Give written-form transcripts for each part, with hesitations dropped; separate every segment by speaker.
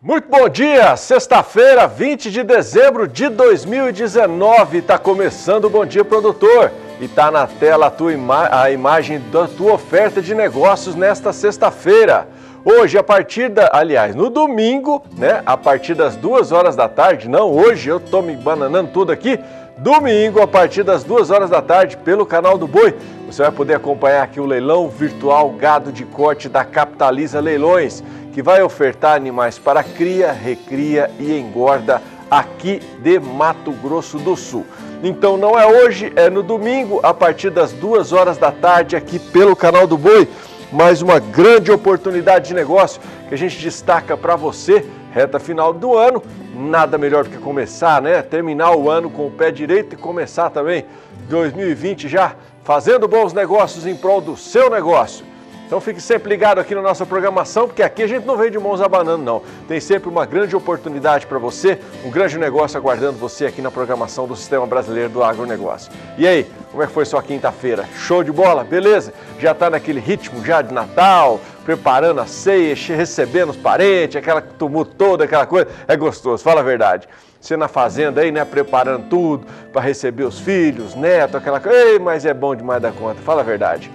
Speaker 1: Muito bom dia, sexta-feira, 20 de dezembro de 2019, está começando o Bom Dia Produtor e está na tela a imagem da tua oferta de negócios nesta sexta-feira. Hoje, no domingo, né, a partir das 2 horas da tarde, não, hoje eu estou me bananando tudo aqui, domingo, a partir das 2 horas da tarde, pelo canal do Boi, você vai poder acompanhar aqui o leilão virtual Gado de Corte da Capitaliza Leilões, que vai ofertar animais para cria, recria e engorda aqui de Mato Grosso do Sul. Então não é hoje, é no domingo, a partir das 2 horas da tarde, aqui pelo canal do Boi. Mais uma grande oportunidade de negócio que a gente destaca para você, reta final do ano. Nada melhor do que começar, né? Terminar o ano com o pé direito e começar também 2020 já fazendo bons negócios em prol do seu negócio. Então fique sempre ligado aqui na nossa programação, porque aqui a gente não vem de mãos abanando, não. Tem sempre uma grande oportunidade para você, um grande negócio aguardando você aqui na programação do Sistema Brasileiro do Agronegócio. E aí, como é que foi sua quinta-feira? Show de bola? Beleza? Já está naquele ritmo já de Natal, preparando a ceia, recebendo os parentes, aquela tumulto toda, aquela coisa? É gostoso, fala a verdade. Você na fazenda aí, né, preparando tudo para receber os filhos, netos, aquela coisa. Ei, mas é bom demais da conta, fala a verdade.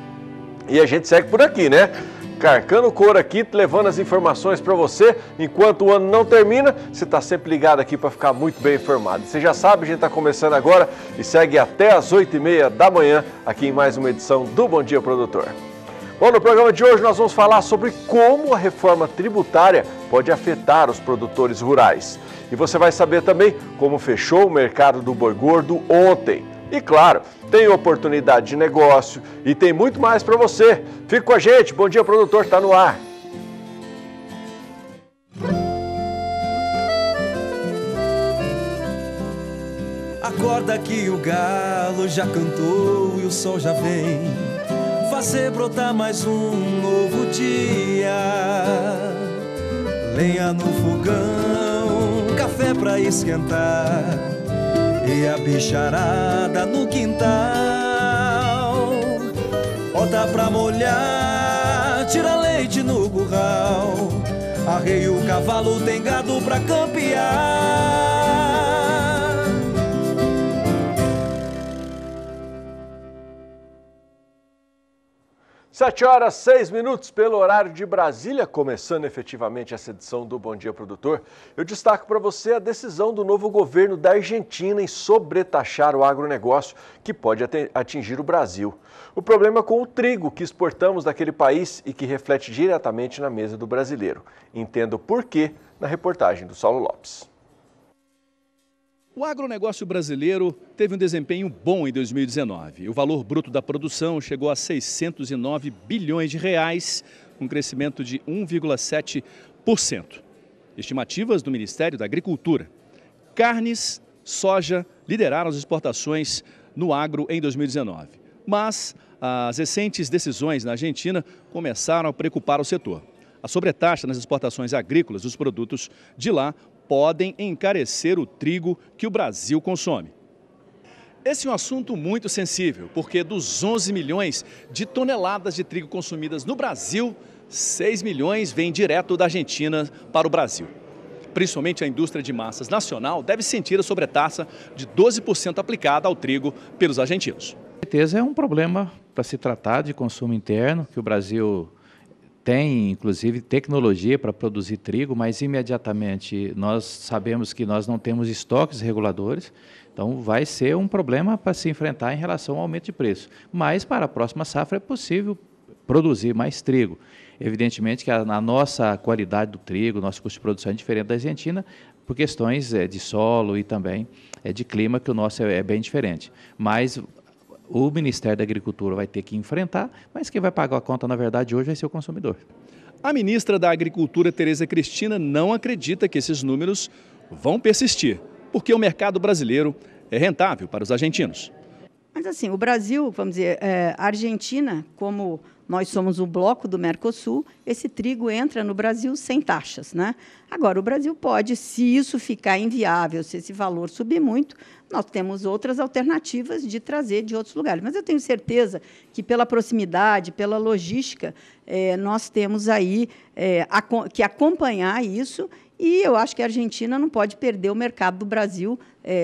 Speaker 1: E a gente segue por aqui, né? Carcando o couro aqui, levando as informações para você. Enquanto o ano não termina, você está sempre ligado aqui para ficar muito bem informado. Você já sabe, a gente está começando agora e segue até as 8h30 da manhã aqui em mais uma edição do Bom Dia Produtor. Bom, no programa de hoje nós vamos falar sobre como a reforma tributária pode afetar os produtores rurais. E você vai saber também como fechou o mercado do boi gordo ontem. E claro, tem oportunidade de negócio e tem muito mais para você. Fique com a gente, Bom Dia Produtor, está no ar.
Speaker 2: Acorda que o galo já cantou e o sol já vem fazer brotar mais um novo dia. Lenha no fogão, café pra esquentar e a bicharada no quintal. Horta pra molhar, tira leite no curral. Arreia o cavalo, tem gado pra campear.
Speaker 1: 7h06 pelo horário de Brasília, começando efetivamente essa edição do Bom Dia Produtor. Eu destaco para você a decisão do novo governo da Argentina em sobretaxar o agronegócio, que pode atingir o Brasil. O problema é com o trigo que exportamos daquele país e que reflete diretamente na mesa do brasileiro. Entenda o porquê na reportagem do Saulo Lopes.
Speaker 3: O agronegócio brasileiro teve um desempenho bom em 2019. O valor bruto da produção chegou a 609 bilhões de reais, um crescimento de 1,7%. Estimativas do Ministério da Agricultura. Carnes, soja lideraram as exportações no agro em 2019. Mas as recentes decisões na Argentina começaram a preocupar o setor. A sobretaxa nas exportações agrícolas dos produtos de lá podem encarecer o trigo que o Brasil consome. Esse é um assunto muito sensível, porque dos 11 milhões de toneladas de trigo consumidas no Brasil, 6 milhões vêm direto da Argentina para o Brasil. Principalmente a indústria de massas nacional deve sentir a sobretaxa de 12% aplicada ao trigo pelos argentinos.
Speaker 4: Com certeza é um problema para se tratar de consumo interno, que o Brasil tem, inclusive, tecnologia para produzir trigo, mas imediatamente nós sabemos que nós não temos estoques reguladores, então vai ser um problema para se enfrentar em relação ao aumento de preço. Mas para a próxima safra é possível produzir mais trigo. Evidentemente que a nossa qualidade do trigo, nosso custo de produção é diferente da Argentina, por questões de solo e também de clima, que o nosso é bem diferente. Mas o Ministério da Agricultura vai ter que enfrentar, mas quem vai pagar a conta, na verdade, hoje vai ser o consumidor.
Speaker 3: A ministra da Agricultura, Tereza Cristina, não acredita que esses números vão persistir, porque o mercado brasileiro é rentável para os argentinos.
Speaker 5: Mas assim, o Brasil, vamos dizer, a Argentina, como nós somos o bloco do Mercosul, esse trigo entra no Brasil sem taxas, né? Agora, o Brasil pode, se isso ficar inviável, se esse valor subir muito, nós temos outras alternativas de trazer de outros lugares. Mas eu tenho certeza que, pela proximidade, pela logística, nós temos aí que acompanhar isso E eu acho que a Argentina não pode perder o mercado do Brasil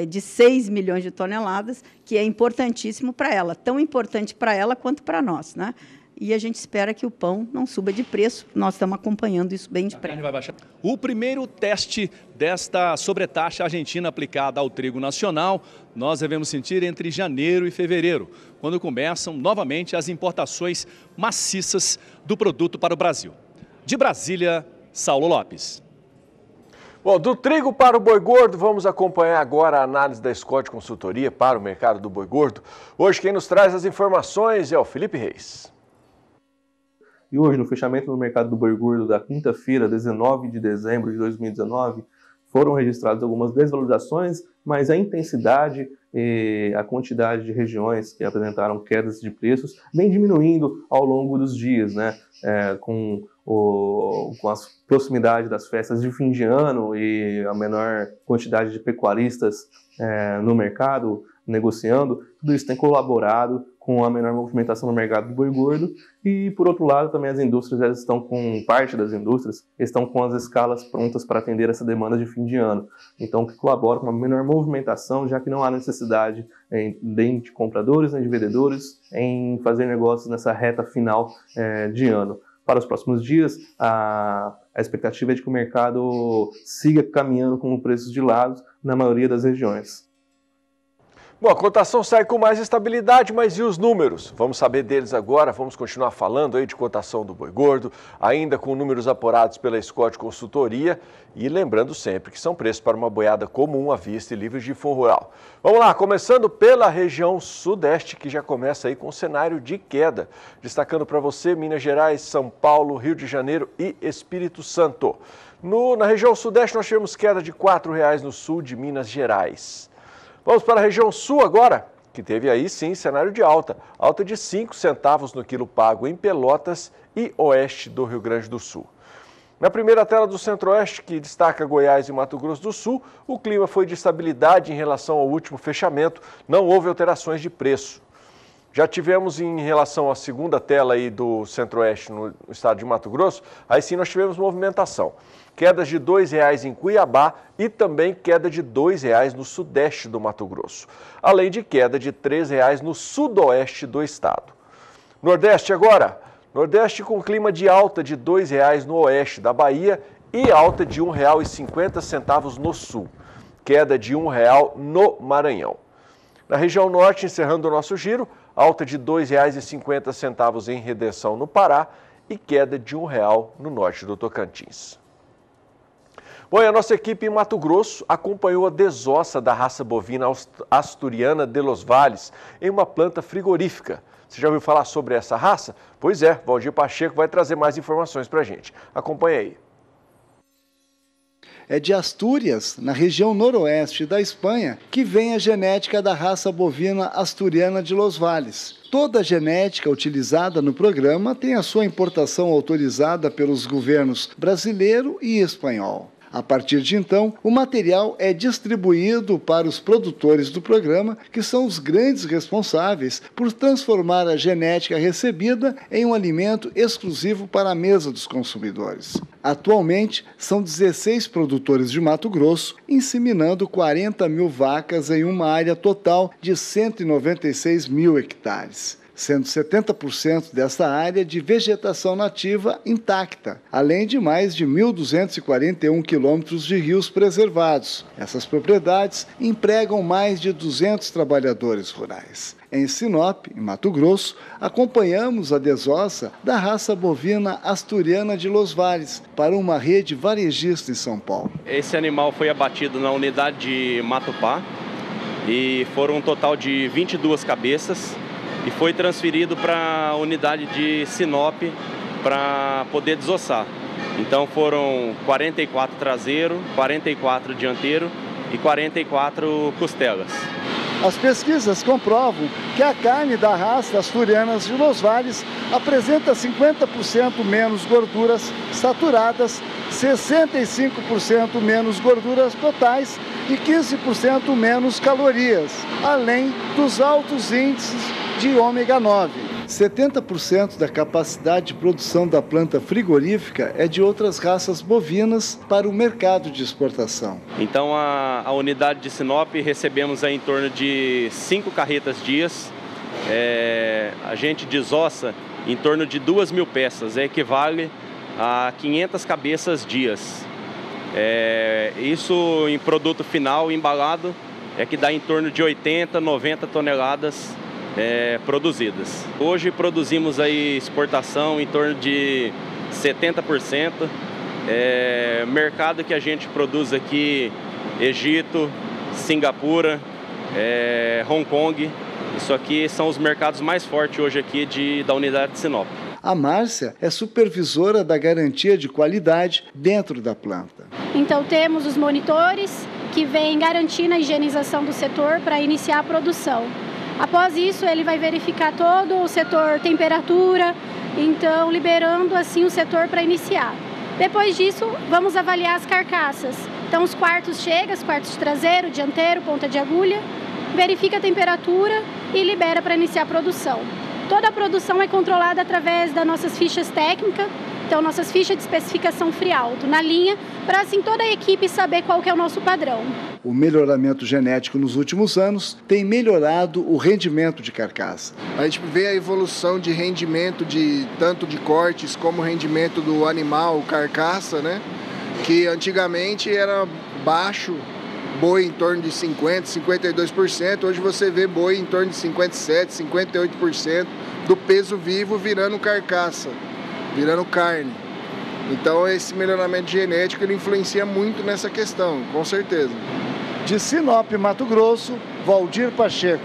Speaker 5: de 6 milhões de toneladas, que é importantíssimo para ela, tão importante para ela quanto para nós, né? E a gente espera que o pão não suba de preço. Nós estamos acompanhando isso bem de perto.
Speaker 3: O primeiro teste desta sobretaxa argentina aplicada ao trigo nacional, nós devemos sentir entre janeiro e fevereiro, quando começam novamente as importações maciças do produto para o Brasil. De Brasília, Saulo Lopes.
Speaker 1: Bom, do trigo para o boi gordo, vamos acompanhar agora a análise da Scott Consultoria para o mercado do boi gordo. Hoje quem nos traz as informações é o Felipe Reis.
Speaker 6: E hoje, no fechamento do mercado do boi gordo da quinta-feira, 19 de dezembro de 2019, foram registradas algumas desvalorizações, mas a intensidade e a quantidade de regiões que apresentaram quedas de preços vem diminuindo ao longo dos dias, né? Com a proximidade das festas de fim de ano e a menor quantidade de pecuaristas no mercado negociando, tudo isso tem colaborado com a menor movimentação no mercado do boi gordo. E, por outro lado, também as indústrias parte das indústrias estão com as escalas prontas para atender essa demanda de fim de ano. Então, que colabora com uma menor movimentação, já que não há necessidade nem de compradores nem de vendedores em fazer negócios nessa reta final de ano. Para os próximos dias, a expectativa é de que o mercado siga caminhando com preços de lado na maioria das regiões.
Speaker 1: Bom, a cotação sai com mais estabilidade, mas e os números? Vamos saber deles agora, vamos continuar falando aí de cotação do boi gordo, ainda com números apurados pela Scott Consultoria e lembrando sempre que são preços para uma boiada comum à vista e livre de fundo rural. Vamos lá, começando pela região sudeste, que já começa aí com um cenário de queda, destacando para você Minas Gerais, São Paulo, Rio de Janeiro e Espírito Santo. Na região sudeste nós tivemos queda de R$ 4,00 no sul de Minas Gerais. Vamos para a região sul agora, que teve aí sim cenário de alta de 5 centavos no quilo pago em Pelotas e oeste do Rio Grande do Sul. Na primeira tela do Centro-Oeste, que destaca Goiás e Mato Grosso do Sul, o clima foi de estabilidade em relação ao último fechamento, não houve alterações de preço. Já tivemos em relação à segunda tela aí do Centro-Oeste no estado de Mato Grosso, aí sim nós tivemos movimentação. Quedas de R$ 2,00 em Cuiabá e também queda de R$ 2,00 no sudeste do Mato Grosso, além de queda de R$ 3,00 no sudoeste do estado. Nordeste agora, Nordeste com clima de alta de R$ 2,00 no oeste da Bahia e alta de R$ 1,50 no sul, queda de R$ 1,00 no Maranhão. Na região norte, encerrando o nosso giro, alta de R$ 2,50 em Redenção no Pará e queda de R$ 1,00 no norte do Tocantins. Bom, e a nossa equipe em Mato Grosso acompanhou a desossa da raça bovina asturiana de Los Valles em uma planta frigorífica. Você já ouviu falar sobre essa raça? Pois é, Valdir Pacheco vai trazer mais informações para a gente. Acompanhe aí.
Speaker 7: É de Astúrias, na região noroeste da Espanha, que vem a genética da raça bovina asturiana de Los Valles. Toda a genética utilizada no programa tem a sua importação autorizada pelos governos brasileiro e espanhol. A partir de então, o material é distribuído para os produtores do programa, que são os grandes responsáveis por transformar a genética recebida em um alimento exclusivo para a mesa dos consumidores. Atualmente, são 16 produtores de Mato Grosso inseminando 40 mil vacas em uma área total de 196 mil hectares. Sendo 70% dessa área de vegetação nativa intacta, além de mais de 1.241 quilômetros de rios preservados. Essas propriedades empregam mais de 200 trabalhadores rurais. Em Sinop, em Mato Grosso, acompanhamos a desossa da raça bovina asturiana de Los Valles para uma rede varejista em São Paulo.
Speaker 8: Esse animal foi abatido na unidade de Matupá e foram um total de 22 cabeças. E foi transferido para a unidade de Sinop para poder desossar. Então foram 44 traseiro, 44 dianteiro e 44 costelas.
Speaker 7: As pesquisas comprovam que a carne da raça asturianas de Los Valles apresenta 50% menos gorduras saturadas, 65% menos gorduras totais e 15% menos calorias, além dos altos índices de ômega 9. 70% da capacidade de produção da planta frigorífica é de outras raças bovinas para o mercado de exportação.
Speaker 8: Então a unidade de Sinop recebemos aí em torno de 5 carretas dias. A gente desossa em torno de 2.000 peças, equivale a 500 cabeças dias. Isso em produto final, embalado, é que dá em torno de 80, 90 toneladas produzidas. Hoje produzimos aí exportação em torno de 70%. Mercado que a gente produz aqui, Egito, Singapura, Hong Kong. Isso aqui são os mercados mais fortes hoje aqui da unidade de Sinop.
Speaker 7: A Márcia é supervisora da garantia de qualidade dentro da planta.
Speaker 9: Então temos os monitores que vêm garantindo a higienização do setor para iniciar a produção. Após isso, ele vai verificar todo o setor temperatura, então liberando assim o setor para iniciar. Depois disso, vamos avaliar as carcaças. Então os quartos chegam, os quartos traseiro, dianteiro, ponta de agulha, verifica a temperatura e libera para iniciar a produção. Toda a produção é controlada através das nossas fichas técnicas, então nossas fichas de especificação free-alto na linha, para assim toda a equipe saber qual que é o nosso padrão.
Speaker 7: O melhoramento genético nos últimos anos tem melhorado o rendimento de carcaça.
Speaker 10: A gente vê a evolução de rendimento tanto de cortes como rendimento do animal, carcaça, né? Que antigamente era baixo, boi em torno de 50%, 52%, hoje você vê boi em torno de 57%, 58% do peso vivo virando carcaça, virando carne. Então esse melhoramento genético ele influencia muito nessa questão, com certeza.
Speaker 7: De Sinop, Mato Grosso, Valdir Pacheco.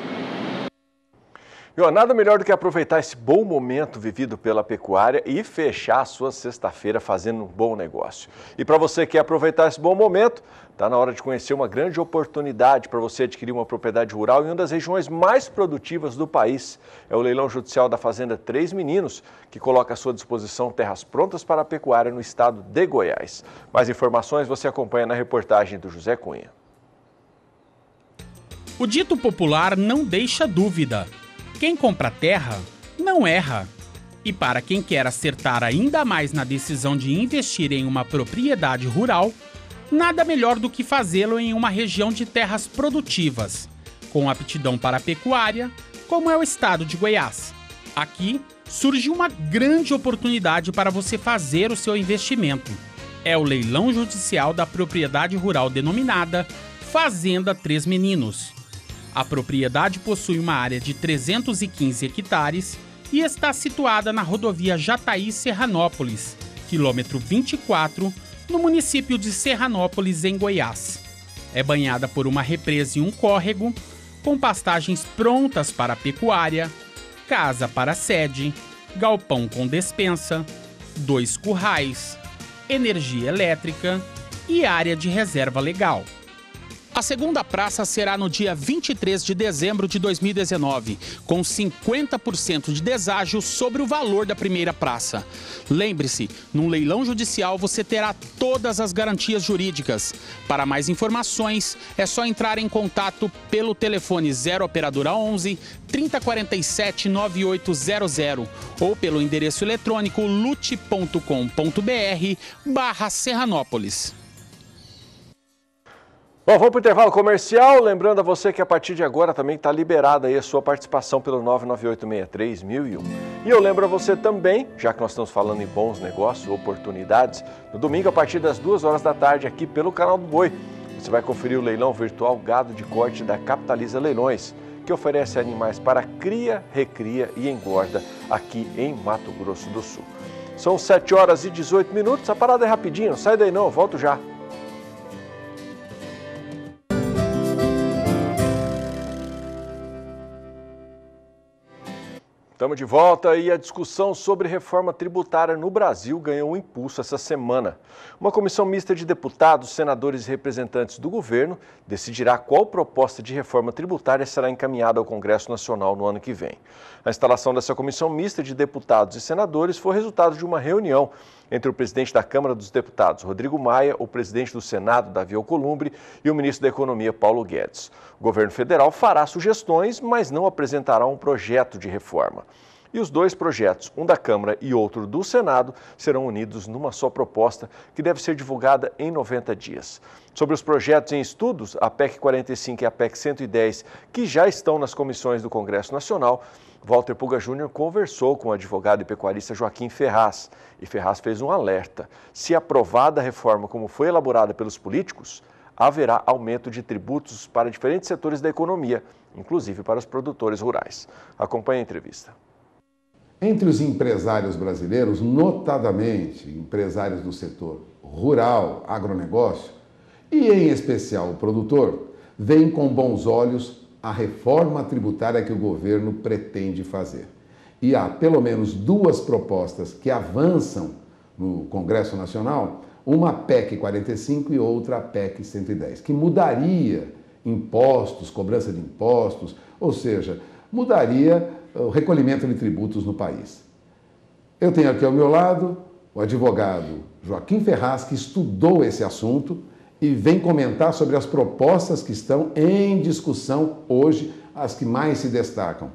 Speaker 1: Nada melhor do que aproveitar esse bom momento vivido pela pecuária e fechar a sua sexta-feira fazendo um bom negócio. E para você que quer aproveitar esse bom momento, está na hora de conhecer uma grande oportunidade para você adquirir uma propriedade rural em uma das regiões mais produtivas do país. É o leilão judicial da Fazenda Três Meninos, que coloca à sua disposição terras prontas para a pecuária no estado de Goiás. Mais informações você acompanha na reportagem do José Cunha.
Speaker 11: O dito popular não deixa dúvida. Quem compra terra não erra. E para quem quer acertar ainda mais na decisão de investir em uma propriedade rural, nada melhor do que fazê-lo em uma região de terras produtivas, com aptidão para a pecuária, como é o estado de Goiás. Aqui surge uma grande oportunidade para você fazer o seu investimento. É o leilão judicial da propriedade rural denominada Fazenda Três Meninos. A propriedade possui uma área de 315 hectares e está situada na rodovia Jataí-Serranópolis, quilômetro 24, no município de Serranópolis, em Goiás. É banhada por uma represa e um córrego, com pastagens prontas para a pecuária, casa para sede, galpão com despensa, 2 currais, energia elétrica e área de reserva legal. A segunda praça será no dia 23 de dezembro de 2019, com 50% de deságio sobre o valor da primeira praça. Lembre-se, num leilão judicial você terá todas as garantias jurídicas. Para mais informações, é só entrar em contato pelo telefone 0 operadora 11 3047 9800 ou pelo endereço eletrônico lute.com.br/Serranópolis.
Speaker 1: Bom, vamos para o intervalo comercial. Lembrando a você que a partir de agora também está liberada aí a sua participação pelo 99863-1001. E eu lembro a você também, já que nós estamos falando em bons negócios, oportunidades, no domingo a partir das 2 horas da tarde aqui pelo Canal do Boi, você vai conferir o leilão virtual Gado de Corte da Capitaliza Leilões, que oferece animais para cria, recria e engorda aqui em Mato Grosso do Sul. São 7 horas e 18 minutos, a parada é rapidinho, não sai daí não, eu volto já. Estamos de volta e a discussão sobre reforma tributária no Brasil ganhou um impulso essa semana. Uma comissão mista de deputados, senadores e representantes do governo decidirá qual proposta de reforma tributária será encaminhada ao Congresso Nacional no ano que vem. A instalação dessa comissão mista de deputados e senadores foi resultado de uma reunião entre o presidente da Câmara dos Deputados, Rodrigo Maia, o presidente do Senado, Davi Alcolumbre, e o ministro da Economia, Paulo Guedes. O governo federal fará sugestões, mas não apresentará um projeto de reforma. E os dois projetos, um da Câmara e outro do Senado, serão unidos numa só proposta que deve ser divulgada em 90 dias. Sobre os projetos em estudos, a PEC 45 e a PEC 110, que já estão nas comissões do Congresso Nacional, Walter Puga Júnior conversou com o advogado e pecuarista Joaquim Ferraz. E Ferraz fez um alerta. Se aprovada a reforma como foi elaborada pelos políticos, haverá aumento de tributos para diferentes setores da economia, inclusive para os produtores rurais. Acompanhe a entrevista.
Speaker 12: Entre os empresários brasileiros, notadamente empresários do setor rural, agronegócio, e em especial o produtor, veem com bons olhos a reforma tributária que o governo pretende fazer. E há pelo menos duas propostas que avançam no Congresso Nacional, uma PEC 45 e outra PEC 110, que mudaria impostos, cobrança de impostos, ou seja, mudaria o recolhimento de tributos no país. Eu tenho aqui ao meu lado o advogado Joaquim Ferraz, que estudou esse assunto e vem comentar sobre as propostas que estão em discussão hoje, as que mais se destacam.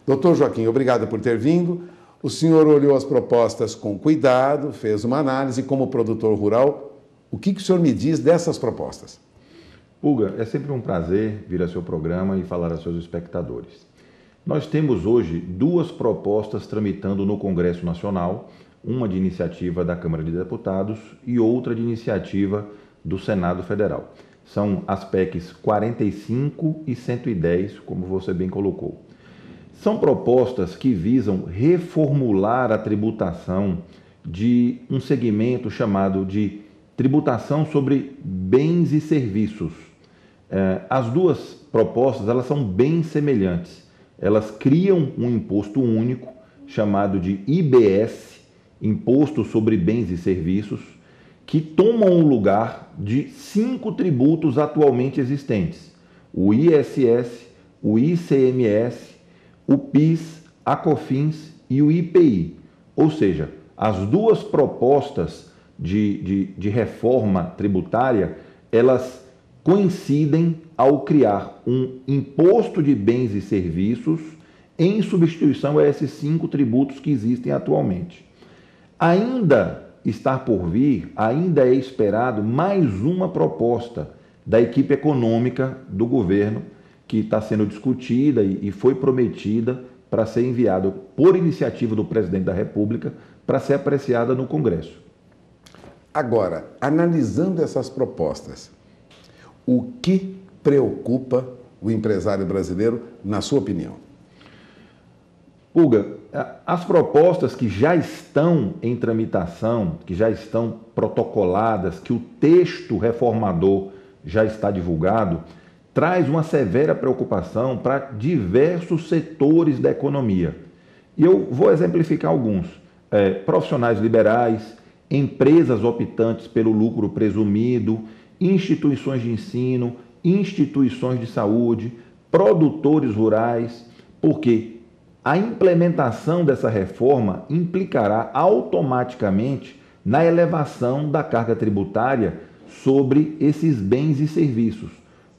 Speaker 12: Doutor Joaquim, obrigado por ter vindo. O senhor olhou as propostas com cuidado, fez uma análise. Como produtor rural, o que o senhor me diz dessas propostas?
Speaker 13: Puga, é sempre um prazer vir ao seu programa e falar aos seus espectadores. Nós temos hoje duas propostas tramitando no Congresso Nacional, uma de iniciativa da Câmara de Deputados e outra de iniciativa do Senado Federal. São as PECs 45 e 110, como você bem colocou. São propostas que visam reformular a tributação de um segmento chamado de tributação sobre bens e serviços. As duas propostas, elas são bem semelhantes. Elas criam um imposto único chamado de IBS, Imposto sobre Bens e Serviços, que tomam o lugar de 5 tributos atualmente existentes: o ISS, o ICMS, o PIS, a COFINS e o IPI. Ou seja, as duas propostas de reforma tributária, elas coincidem ao criar um imposto de bens e serviços em substituição a esses 5 tributos que existem atualmente. Ainda está por vir, ainda é esperado mais uma proposta da equipe econômica do governo, que está sendo discutida e foi prometida para ser enviada por iniciativa do presidente da República para ser apreciada no Congresso.
Speaker 12: Agora, analisando essas propostas, o que preocupa o empresário brasileiro, na sua opinião?
Speaker 13: Puga, as propostas que já estão em tramitação, que já estão protocoladas, que o texto reformador já está divulgado, traz uma severa preocupação para diversos setores da economia. E eu vou exemplificar alguns. Profissionais liberais, empresas optantes pelo lucro presumido, instituições de ensino, instituições de saúde, produtores rurais, porque a implementação dessa reforma implicará automaticamente na elevação da carga tributária sobre esses bens e serviços.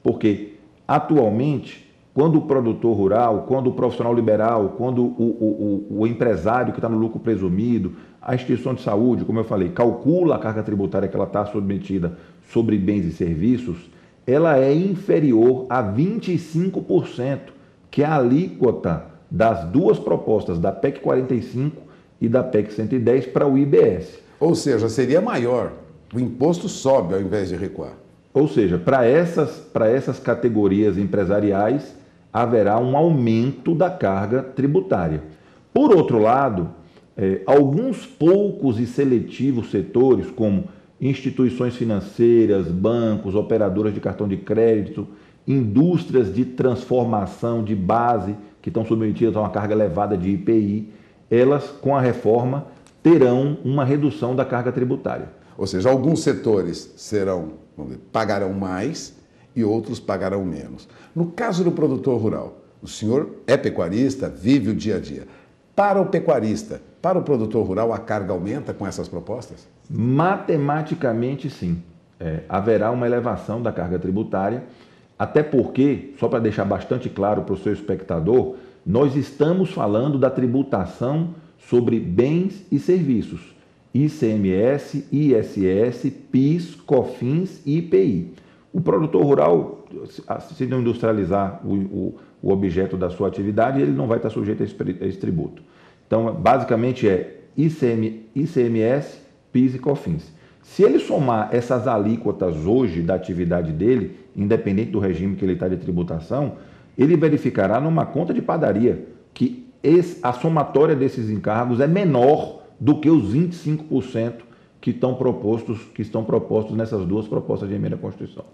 Speaker 13: Porque, atualmente, quando o produtor rural, quando o profissional liberal, quando o empresário que está no lucro presumido, a instituição de saúde, como eu falei, calcula a carga tributária que ela está submetida sobre bens e serviços, ela é inferior a 25%, que é a alíquota das duas propostas, da PEC 45 e da PEC 110, para o IBS.
Speaker 12: Ou seja, seria maior. O imposto sobe ao invés de recuar.
Speaker 13: Ou seja, para essas categorias empresariais, haverá um aumento da carga tributária. Por outro lado, alguns poucos e seletivos setores, como instituições financeiras, bancos, operadoras de cartão de crédito, indústrias de transformação de base, que estão submetidas a uma carga elevada de IPI, elas, com a reforma, terão uma redução da carga tributária.
Speaker 12: Ou seja, alguns setores pagarão mais e outros pagarão menos. No caso do produtor rural, o senhor é pecuarista, vive o dia a dia. Para o pecuarista, para o produtor rural, a carga aumenta com essas propostas?
Speaker 13: Matematicamente, sim. Haverá uma elevação da carga tributária, até porque, só para deixar bastante claro para o seu espectador, Nós estamos falando da tributação sobre bens e serviços, ICMS, ISS, PIS, COFINS e IPI. O produtor rural, se não industrializar o objeto da sua atividade, ele não vai estar sujeito a esse tributo. Então, basicamente é ICMS, PIS e COFINS. Se ele somar essas alíquotas hoje da atividade dele, independente do regime que ele está de tributação, ele verificará numa conta de padaria que a somatória desses encargos é menor do que os 25% que estão propostos nessas duas propostas de emenda à Constituição.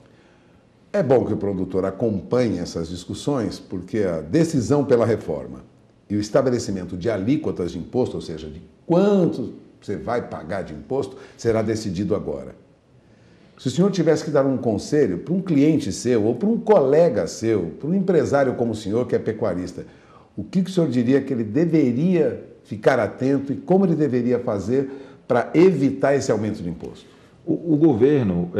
Speaker 12: É bom que o produtor acompanhe essas discussões, porque a decisão pela reforma e o estabelecimento de alíquotas de imposto, ou seja, de quanto você vai pagar de imposto, será decidido agora. Se o senhor tivesse que dar um conselho para um cliente seu, ou para um colega seu, para um empresário como o senhor, que é pecuarista, o que o senhor diria que ele deveria ficar atento e como ele deveria fazer para evitar esse aumento de imposto?
Speaker 13: O governo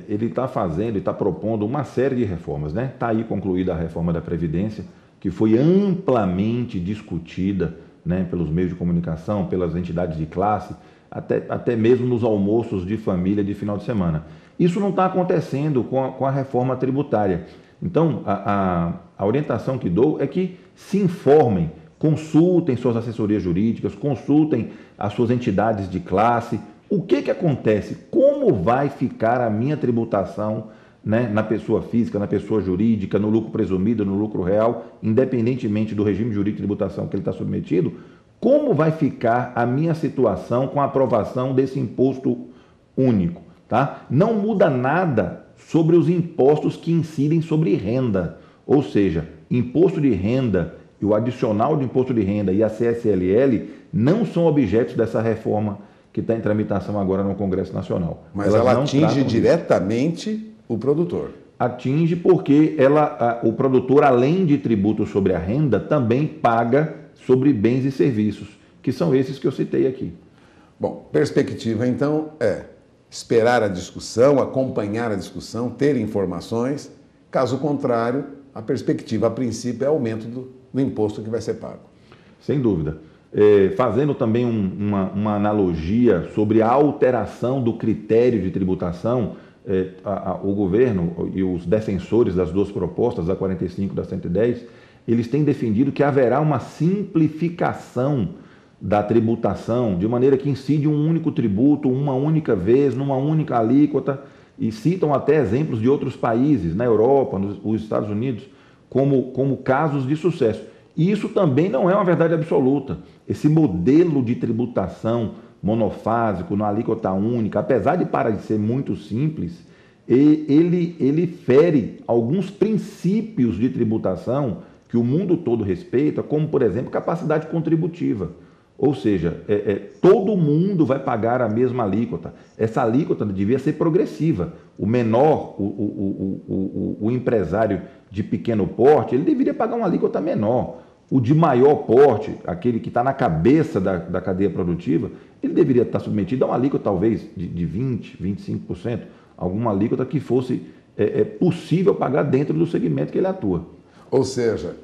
Speaker 13: ele está fazendo e está propondo uma série de reformas, né? Está aí concluída a reforma da Previdência, que foi amplamente discutida, né, pelos meios de comunicação, pelas entidades de classe, até mesmo nos almoços de família de final de semana. Isso não está acontecendo com a reforma tributária. Então, a orientação que dou é que se informem, consultem suas assessorias jurídicas, consultem as suas entidades de classe. O que acontece? Como vai ficar a minha tributação, né, na pessoa física, na pessoa jurídica, no lucro presumido, no lucro real, independentemente do regime jurídico de tributação que ele está submetido? Como vai ficar a minha situação com a aprovação desse imposto único? Tá? Não muda nada sobre os impostos que incidem sobre renda, ou seja, imposto de renda e o adicional de imposto de renda e a CSLL não são objetos dessa reforma que está em tramitação agora no Congresso Nacional.
Speaker 12: Mas ela atinge diretamente o produtor.
Speaker 13: Atinge porque o produtor, além de tributo sobre a renda, também paga sobre bens e serviços, que são esses que eu citei aqui.
Speaker 12: Bom, perspectiva então é esperar a discussão, acompanhar a discussão, ter informações. Caso contrário, a perspectiva a princípio é aumento do imposto que vai ser pago.
Speaker 13: Sem dúvida. Fazendo também uma analogia sobre a alteração do critério de tributação, o governo e os defensores das duas propostas, da 45 e da 110, eles têm defendido que haverá uma simplificação da tributação, de maneira que incide um único tributo, uma única vez, numa única alíquota, e citam até exemplos de outros países, na Europa, nos Estados Unidos, como casos de sucesso. E isso também não é uma verdade absoluta. Esse modelo de tributação monofásico, na alíquota única, apesar de parecer muito simples, ele fere alguns princípios de tributação que o mundo todo respeita, como, por exemplo, capacidade contributiva. Ou seja, todo mundo vai pagar a mesma alíquota. Essa alíquota devia ser progressiva. O menor, o empresário de pequeno porte, ele deveria pagar uma alíquota menor. O de maior porte, aquele que está na cabeça da cadeia produtiva, ele deveria estar submetido a uma alíquota talvez de 20%, 25%, alguma alíquota que fosse possível pagar dentro do segmento que ele atua.
Speaker 12: Ou seja,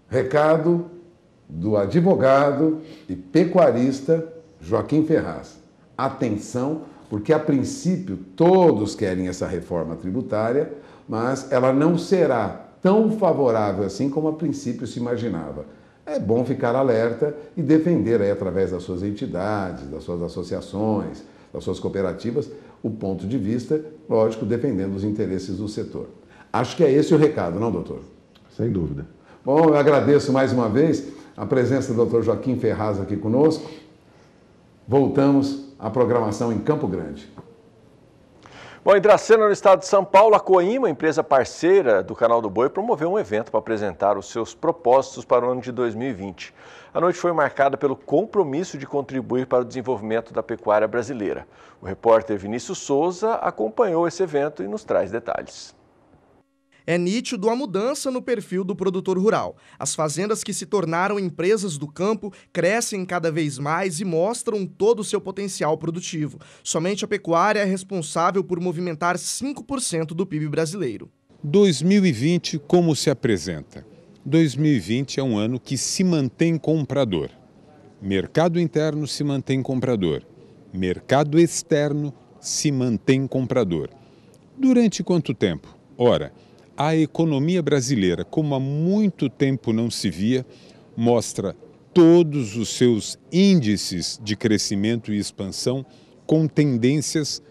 Speaker 12: recado do advogado e pecuarista Joaquim Ferraz. Atenção, porque a princípio todos querem essa reforma tributária, mas ela não será tão favorável assim como a princípio se imaginava. É bom ficar alerta e defender aí, através das suas entidades, das suas associações, das suas cooperativas, o ponto de vista, lógico, defendendo os interesses do setor. Acho que é esse o recado, não, doutor?
Speaker 13: Sem dúvida.
Speaker 12: Bom, eu agradeço mais uma vez a presença do doutor Joaquim Ferraz aqui conosco. Voltamos à programação em Campo Grande.
Speaker 1: Bom, em Dracena, no estado de São Paulo, a Coima, empresa parceira do Canal do Boi, promoveu um evento para apresentar os seus propósitos para o ano de 2020. A noite foi marcada pelo compromisso de contribuir para o desenvolvimento da pecuária brasileira. O repórter Vinícius Souza acompanhou esse evento e nos traz detalhes.
Speaker 14: É nítido a mudança no perfil do produtor rural. As fazendas que se tornaram empresas do campo crescem cada vez mais e mostram todo o seu potencial produtivo. Somente a pecuária é responsável por movimentar 5% do PIB brasileiro.
Speaker 15: 2020 como se apresenta? 2020 é um ano que se mantém comprador. Mercado interno se mantém comprador. Mercado externo se mantém comprador. Durante quanto tempo? Ora, a economia brasileira, como há muito tempo não se via, mostra todos os seus índices de crescimento e expansão com tendências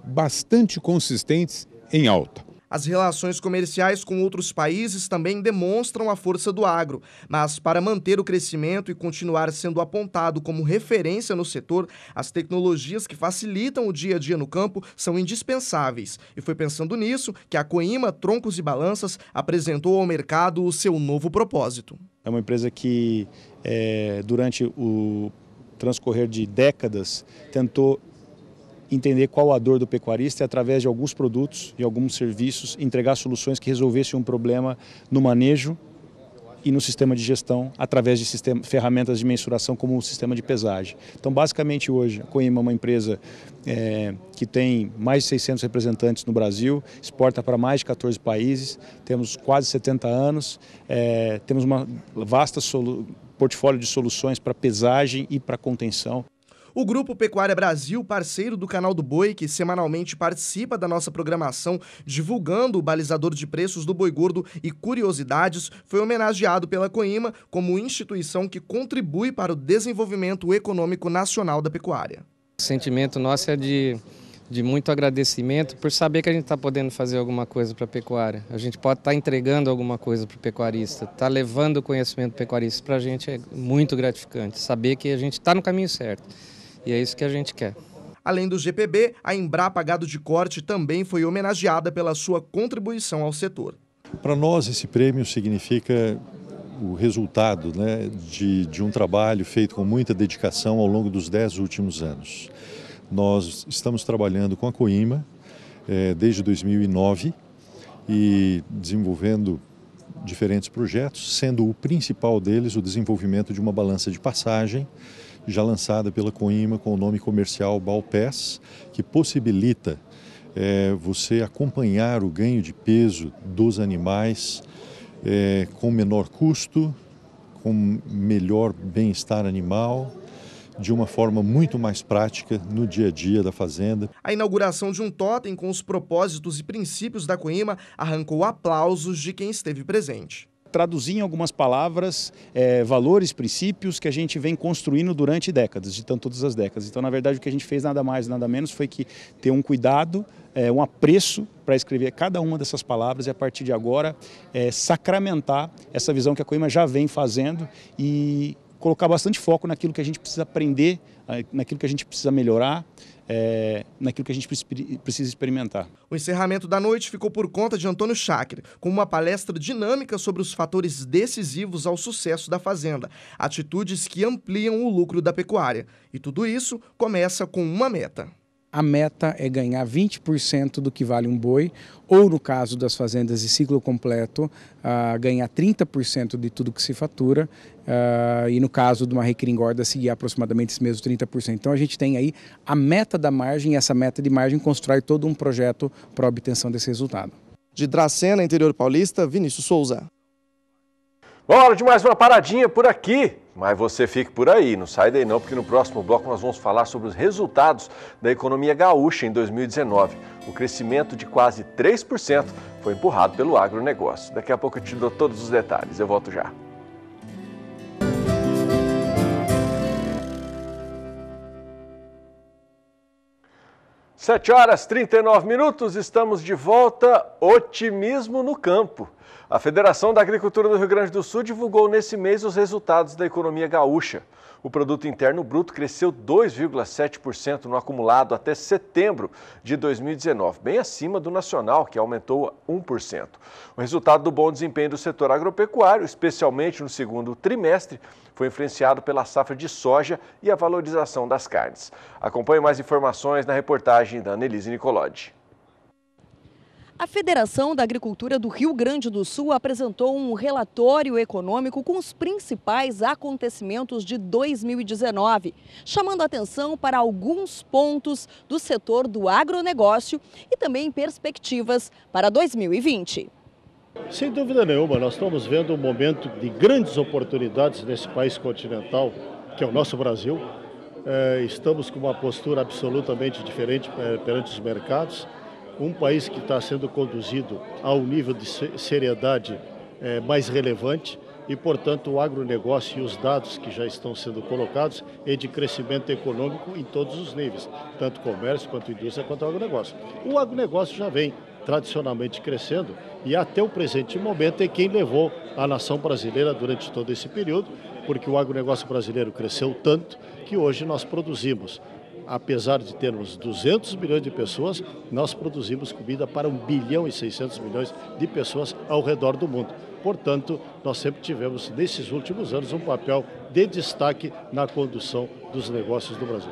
Speaker 15: bastante consistentes em alta.
Speaker 14: As relações comerciais com outros países também demonstram a força do agro, mas para manter o crescimento e continuar sendo apontado como referência no setor, as tecnologias que facilitam o dia a dia no campo são indispensáveis. E foi pensando nisso que a Coima Troncos e Balanças apresentou ao mercado o seu novo propósito.
Speaker 16: É uma empresa que, durante o transcorrer de décadas, tentou entender qual a dor do pecuarista e, através de alguns produtos e alguns serviços, entregar soluções que resolvessem um problema no manejo e no sistema de gestão, através de ferramentas de mensuração como o sistema de pesagem. Então, basicamente, hoje, a Coima é uma empresa que tem mais de 600 representantes no Brasil, exporta para mais de 14 países, temos quase 70 anos, temos uma vasta portfólio de soluções para pesagem e para contenção.
Speaker 14: O Grupo Pecuária Brasil, parceiro do Canal do Boi, que semanalmente participa da nossa programação, divulgando o balizador de preços do boi gordo e curiosidades, foi homenageado pela Coima como instituição que contribui para o desenvolvimento econômico nacional da pecuária.
Speaker 17: O sentimento nosso é de muito agradecimento por saber que a gente está podendo fazer alguma coisa para a pecuária. A gente pode estar entregando alguma coisa para o pecuarista, está levando o conhecimento do pecuarista. Para a gente é muito gratificante saber que a gente está no caminho certo. E é isso que a gente quer.
Speaker 14: Além do GPB, a Embrapa Gado de Corte também foi homenageada pela sua contribuição ao setor.
Speaker 18: Para nós, esse prêmio significa o resultado, de um trabalho feito com muita dedicação ao longo dos 10 últimos anos. Nós estamos trabalhando com a Coima desde 2009 e desenvolvendo diferentes projetos, sendo o principal deles o desenvolvimento de uma balança de passagem, já lançada pela Coima com o nome comercial Balpes, que possibilita você acompanhar o ganho de peso dos animais com menor custo, com melhor bem-estar animal, de uma forma muito mais prática no dia a dia da fazenda.
Speaker 14: A inauguração de um totem com os propósitos e princípios da Coima arrancou aplausos de quem esteve presente.
Speaker 16: Traduzir em algumas palavras valores, princípios que a gente vem construindo durante décadas, de todas as décadas. Então, na verdade, o que a gente fez nada mais, nada menos foi que ter um cuidado, um apreço para escrever cada uma dessas palavras e, a partir de agora, sacramentar essa visão que a Coima já vem fazendo e colocar bastante foco naquilo que a gente precisa aprender, naquilo que a gente precisa melhorar, naquilo que a gente precisa experimentar.
Speaker 14: O encerramento da noite ficou por conta de Antônio Chacre, com uma palestra dinâmica sobre os fatores decisivos ao sucesso da fazenda, atitudes que ampliam o lucro da pecuária. E tudo isso começa com uma meta.
Speaker 19: A meta é ganhar 20% do que vale um boi, ou no caso das fazendas de ciclo completo, ganhar 30% de tudo que se fatura, e no caso de uma requeringorda, seguir aproximadamente esse mesmo 30%. Então a gente tem aí a meta da margem, e essa meta de margem constrói todo um projeto para a obtenção desse resultado.
Speaker 14: De Dracena, interior paulista, Vinícius Souza.
Speaker 1: Hora de mais uma paradinha por aqui. Mas você fique por aí, não sai daí não, porque no próximo bloco nós vamos falar sobre os resultados da economia gaúcha em 2019. O crescimento de quase 3% foi empurrado pelo agronegócio. Daqui a pouco eu te dou todos os detalhes, eu volto já. Sete horas e 39 minutos, estamos de volta. Otimismo no campo. A Federação da Agricultura do Rio Grande do Sul divulgou nesse mês os resultados da economia gaúcha. O Produto Interno Bruto cresceu 2,7% no acumulado até setembro de 2019, bem acima do nacional, que aumentou 1%. O resultado do bom desempenho do setor agropecuário, especialmente no segundo trimestre, foi influenciado pela safra de soja e a valorização das carnes. Acompanhe mais informações na reportagem da Annelise Nicolodi.
Speaker 20: A Federação da Agricultura do Rio Grande do Sul apresentou um relatório econômico com os principais acontecimentos de 2019, chamando atenção para alguns pontos do setor do agronegócio e também perspectivas para 2020.
Speaker 21: Sem dúvida nenhuma, nós estamos vendo um momento de grandes oportunidades nesse país continental, que é o nosso Brasil. Estamos com uma postura absolutamente diferente perante os mercados. Um país que está sendo conduzido a um nível de seriedade mais relevante e, portanto, o agronegócio e os dados que já estão sendo colocados é de crescimento econômico em todos os níveis, tanto comércio, quanto indústria, quanto agronegócio. O agronegócio já vem tradicionalmente crescendo e até o presente momento é quem levou a nação brasileira durante todo esse período, porque o agronegócio brasileiro cresceu tanto que hoje nós produzimos, apesar de termos 200 milhões de pessoas, nós produzimos comida para 1 bilhão e 600 milhões de pessoas ao redor do mundo. Portanto, nós sempre tivemos, nesses últimos anos, um papel de destaque na condução dos negócios do Brasil.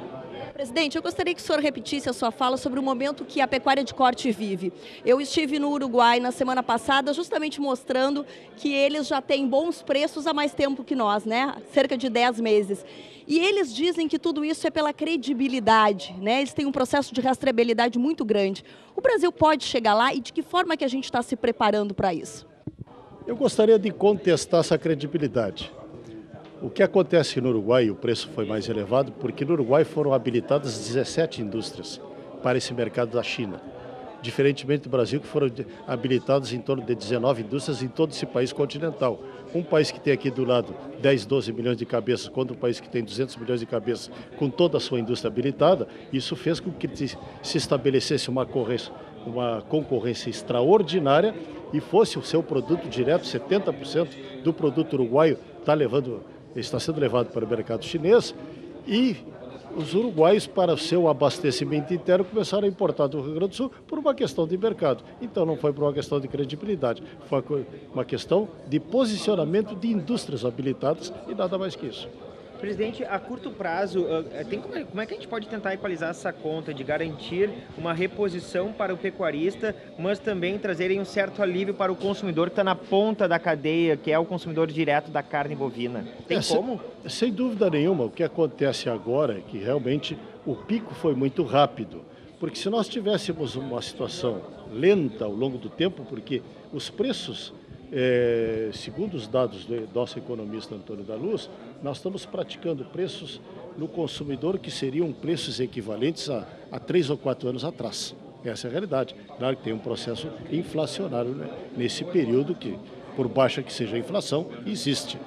Speaker 20: Presidente, eu gostaria que o senhor repetisse a sua fala sobre o momento que a pecuária de corte vive. Eu estive no Uruguai na semana passada justamente mostrando que eles já têm bons preços há mais tempo que nós, né? Cerca de 10 meses. E eles dizem que tudo isso é pela credibilidade, né? Eles têm um processo de rastreabilidade muito grande. O Brasil pode chegar lá e de que forma que a gente está se preparando para isso?
Speaker 21: Eu gostaria de contestar essa credibilidade. O que acontece no Uruguai, o preço foi mais elevado, porque no Uruguai foram habilitadas 17 indústrias para esse mercado da China. Diferentemente do Brasil, que foram habilitadas em torno de 19 indústrias em todo esse país continental. Um país que tem aqui do lado 10, 12 milhões de cabeças, contra um país que tem 200 milhões de cabeças com toda a sua indústria habilitada, isso fez com que se estabelecesse uma concorrência extraordinária e fosse o seu produto direto, 70% do produto uruguaio está sendo levado para o mercado chinês e os uruguaios, para o seu abastecimento interno, começaram a importar do Rio Grande do Sul por uma questão de mercado. Então não foi por uma questão de credibilidade, foi uma questão de posicionamento de indústrias habilitadas e nada mais que isso.
Speaker 22: Presidente, a curto prazo, como é que a gente pode tentar equalizar essa conta de garantir uma reposição para o pecuarista, mas também trazerem um certo alívio para o consumidor que está na ponta da cadeia, que é o consumidor direto da carne bovina? Tem como?
Speaker 21: Sem dúvida nenhuma. O que acontece agora é que realmente o pico foi muito rápido. Porque se nós tivéssemos uma situação lenta ao longo do tempo, porque os preços... segundo os dados do nosso economista Antônio da Luz, nós estamos praticando preços no consumidor que seriam preços equivalentes a 3 ou 4 anos atrás. Essa é a realidade. Claro que tem um processo inflacionário, né, nesse período que, por baixa que seja a inflação, existe.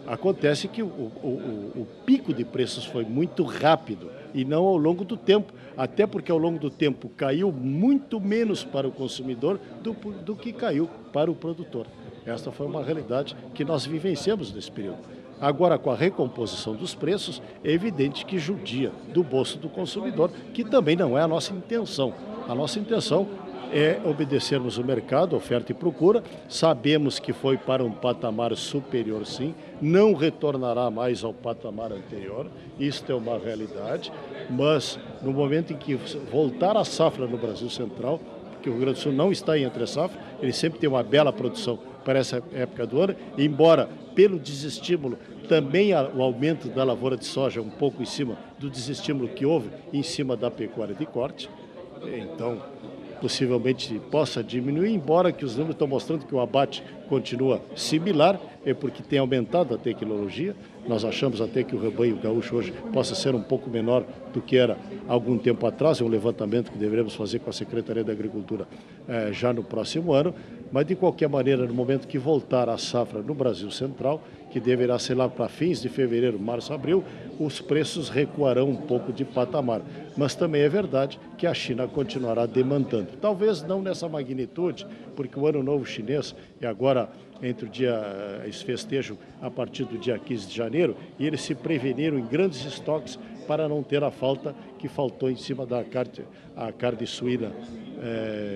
Speaker 21: Acontece que o pico de preços foi muito rápido e não ao longo do tempo, até porque ao longo do tempo caiu muito menos para o consumidor do que caiu para o produtor. Esta foi uma realidade que nós vivenciamos nesse período. Agora, com a recomposição dos preços, é evidente que judia do bolso do consumidor, que também não é a nossa intenção. A nossa intenção é obedecermos o mercado, oferta e procura. Sabemos que foi para um patamar superior, sim, não retornará mais ao patamar anterior, isto é uma realidade, mas no momento em que voltar a safra no Brasil Central, que o Rio Grande do Sul não está em entre safra, ele sempre tem uma bela produção para essa época do ano, embora pelo desestímulo também o aumento da lavoura de soja um pouco em cima do desestímulo que houve em cima da pecuária de corte. Então, possivelmente possa diminuir, embora que os números estão mostrando que o abate continua similar, é porque tem aumentado a tecnologia. Nós achamos até que o rebanho gaúcho hoje possa ser um pouco menor do que era algum tempo atrás, é um levantamento que deveremos fazer com a Secretaria da Agricultura já no próximo ano, mas de qualquer maneira, no momento que voltar a safra no Brasil Central, que deverá ser lá para fins de fevereiro, março, abril, os preços recuarão um pouco de patamar. Mas também é verdade que a China continuará demandando. Talvez não nessa magnitude, porque o Ano Novo Chinês é agora entre esse festejo a partir do dia 15 de janeiro, e eles se preveniram em grandes estoques para não ter a falta que faltou em cima da carne suína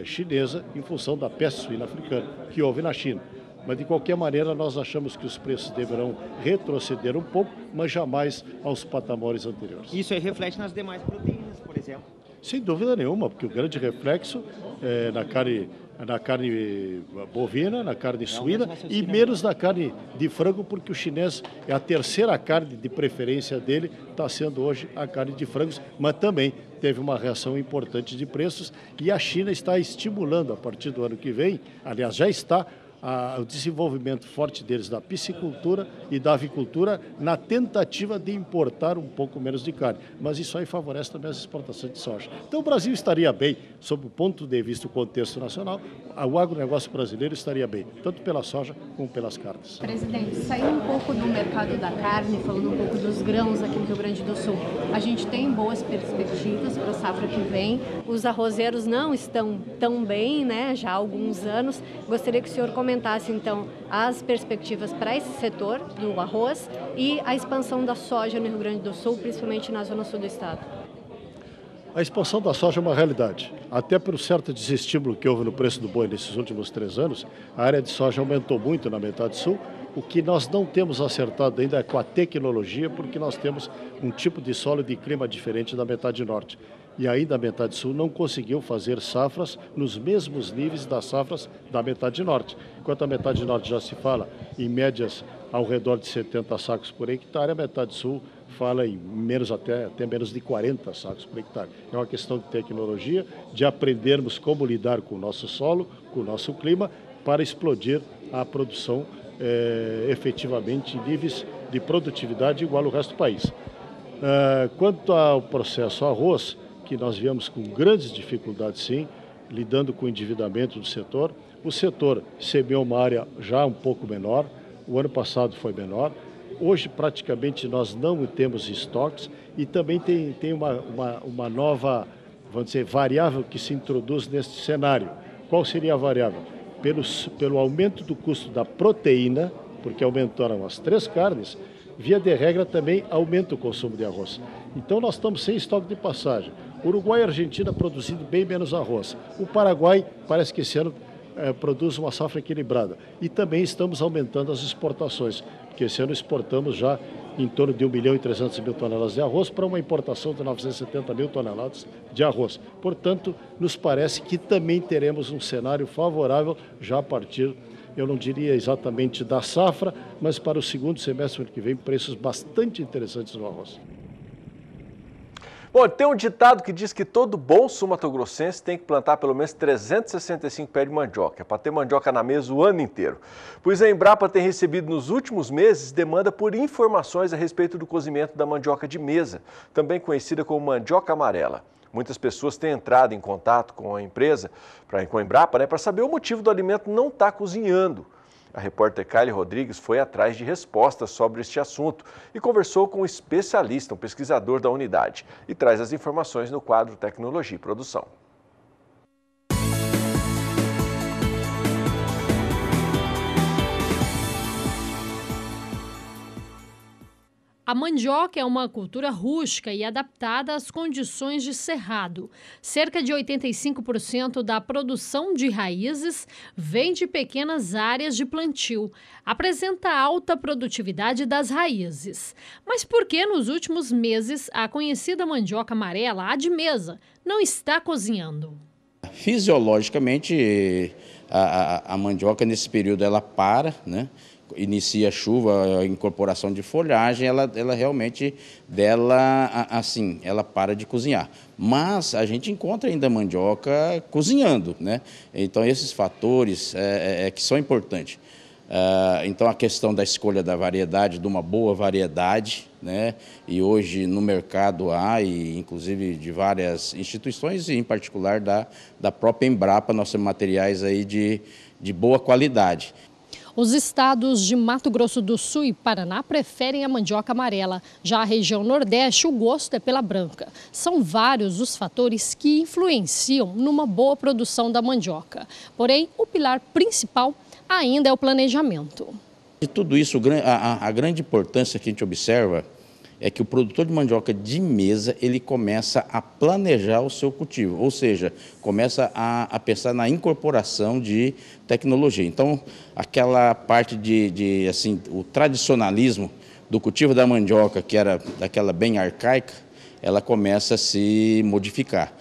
Speaker 21: chinesa, em função da peste suína africana que houve na China. Mas, de qualquer maneira, nós achamos que os preços deverão retroceder um pouco, mas jamais aos patamares anteriores.
Speaker 22: Isso aí reflete nas demais proteínas, por exemplo?
Speaker 21: Sem dúvida nenhuma, porque o grande reflexo é na carne bovina, na carne suína e menos na carne de frango, porque o chinês é a terceira carne de preferência dele, está sendo hoje a carne de frangos, mas também teve uma reação importante de preços e a China está estimulando a partir do ano que vem, aliás já está, o desenvolvimento forte deles da piscicultura e da avicultura na tentativa de importar um pouco menos de carne. Mas isso aí favorece também as exportações de soja. Então o Brasil estaria bem, sob o ponto de vista do contexto nacional, o agronegócio brasileiro estaria bem, tanto pela soja como pelas carnes.
Speaker 2: Presidente, saindo um pouco do mercado da carne, falando um pouco dos grãos aqui no Rio Grande do Sul, a gente tem boas perspectivas para a safra que vem. Os arrozeiros não estão tão bem, né, já há alguns anos. Gostaria que o senhor comentasse, então, as perspectivas para esse setor do arroz e a expansão da soja no Rio Grande do Sul, principalmente na zona sul do estado.
Speaker 21: A expansão da soja é uma realidade. Até pelo certo desestímulo que houve no preço do boi nesses últimos 3 anos, a área de soja aumentou muito na metade sul. O que nós não temos acertado ainda é com a tecnologia, porque nós temos um tipo de solo e de clima diferente da metade norte. E ainda a metade sul não conseguiu fazer safras nos mesmos níveis das safras da metade norte. Enquanto a metade norte já se fala em médias ao redor de 70 sacos por hectare, a metade sul fala em menos até menos de 40 sacos por hectare. É uma questão de tecnologia, de aprendermos como lidar com o nosso solo, com o nosso clima, para explodir a produção efetivamente em níveis de produtividade igual ao resto do país. Quanto ao processo arroz, que nós viemos com grandes dificuldades sim, lidando com o endividamento do setor, o setor semeou uma área já um pouco menor, o ano passado foi menor, hoje praticamente nós não temos estoques e também tem uma nova, vamos dizer, variável que se introduz neste cenário. Qual seria a variável? Pelo aumento do custo da proteína, porque aumentaram as 3 carnes, via de regra também aumenta o consumo de arroz. Então nós estamos sem estoque de passagem. Uruguai e Argentina produzindo bem menos arroz. O Paraguai parece que esse ano produz uma safra equilibrada. E também estamos aumentando as exportações, porque esse ano exportamos já em torno de 1.300.000 toneladas de arroz para uma importação de 970.000 toneladas de arroz. Portanto, nos parece que também teremos um cenário favorável já a partir, eu não diria exatamente da safra, mas para o segundo semestre que vem, preços bastante interessantes no arroz.
Speaker 1: Bom, tem um ditado que diz que todo bom sul-mato-grossense tem que plantar pelo menos 365 pés de mandioca, para ter mandioca na mesa o ano inteiro. Pois a Embrapa tem recebido nos últimos meses demanda por informações a respeito do cozimento da mandioca de mesa, também conhecida como mandioca amarela. Muitas pessoas têm entrado em contato com a empresa, com a Embrapa, para saber o motivo do alimento não estar cozinhando. A repórter Kylie Rodrigues foi atrás de respostas sobre este assunto e conversou com um especialista, um pesquisador da unidade, e traz as informações no quadro Tecnologia e Produção.
Speaker 4: A mandioca é uma cultura rústica e adaptada às condições de cerrado. Cerca de 85% da produção de raízes vem de pequenas áreas de plantio. Apresenta alta produtividade das raízes. Mas por que nos últimos meses a conhecida mandioca amarela, a de mesa, não está cozinhando?
Speaker 23: Fisiologicamente, a mandioca nesse período ela para, né? Inicia a chuva, a incorporação de folhagem, ela realmente, ela para de cozinhar. Mas a gente encontra ainda a mandioca cozinhando, né? Então esses fatores que são importantes. Então a questão da escolha da variedade, de uma boa variedade, né? E hoje no mercado há, e inclusive de várias instituições, e em particular da própria Embrapa, nós temos materiais aí de boa qualidade.
Speaker 4: Os estados de Mato Grosso do Sul e Paraná preferem a mandioca amarela. Já a região Nordeste, o gosto é pela branca. São vários os fatores que influenciam numa boa produção da mandioca. Porém, o pilar principal ainda é o planejamento.
Speaker 23: De tudo isso, a grande importância que a gente observa é que o produtor de mandioca de mesa, ele começa a planejar o seu cultivo, ou seja, começa a pensar na incorporação de tecnologia. Então, aquela parte o tradicionalismo do cultivo da mandioca, que era daquela bem arcaica, ela começa a se modificar.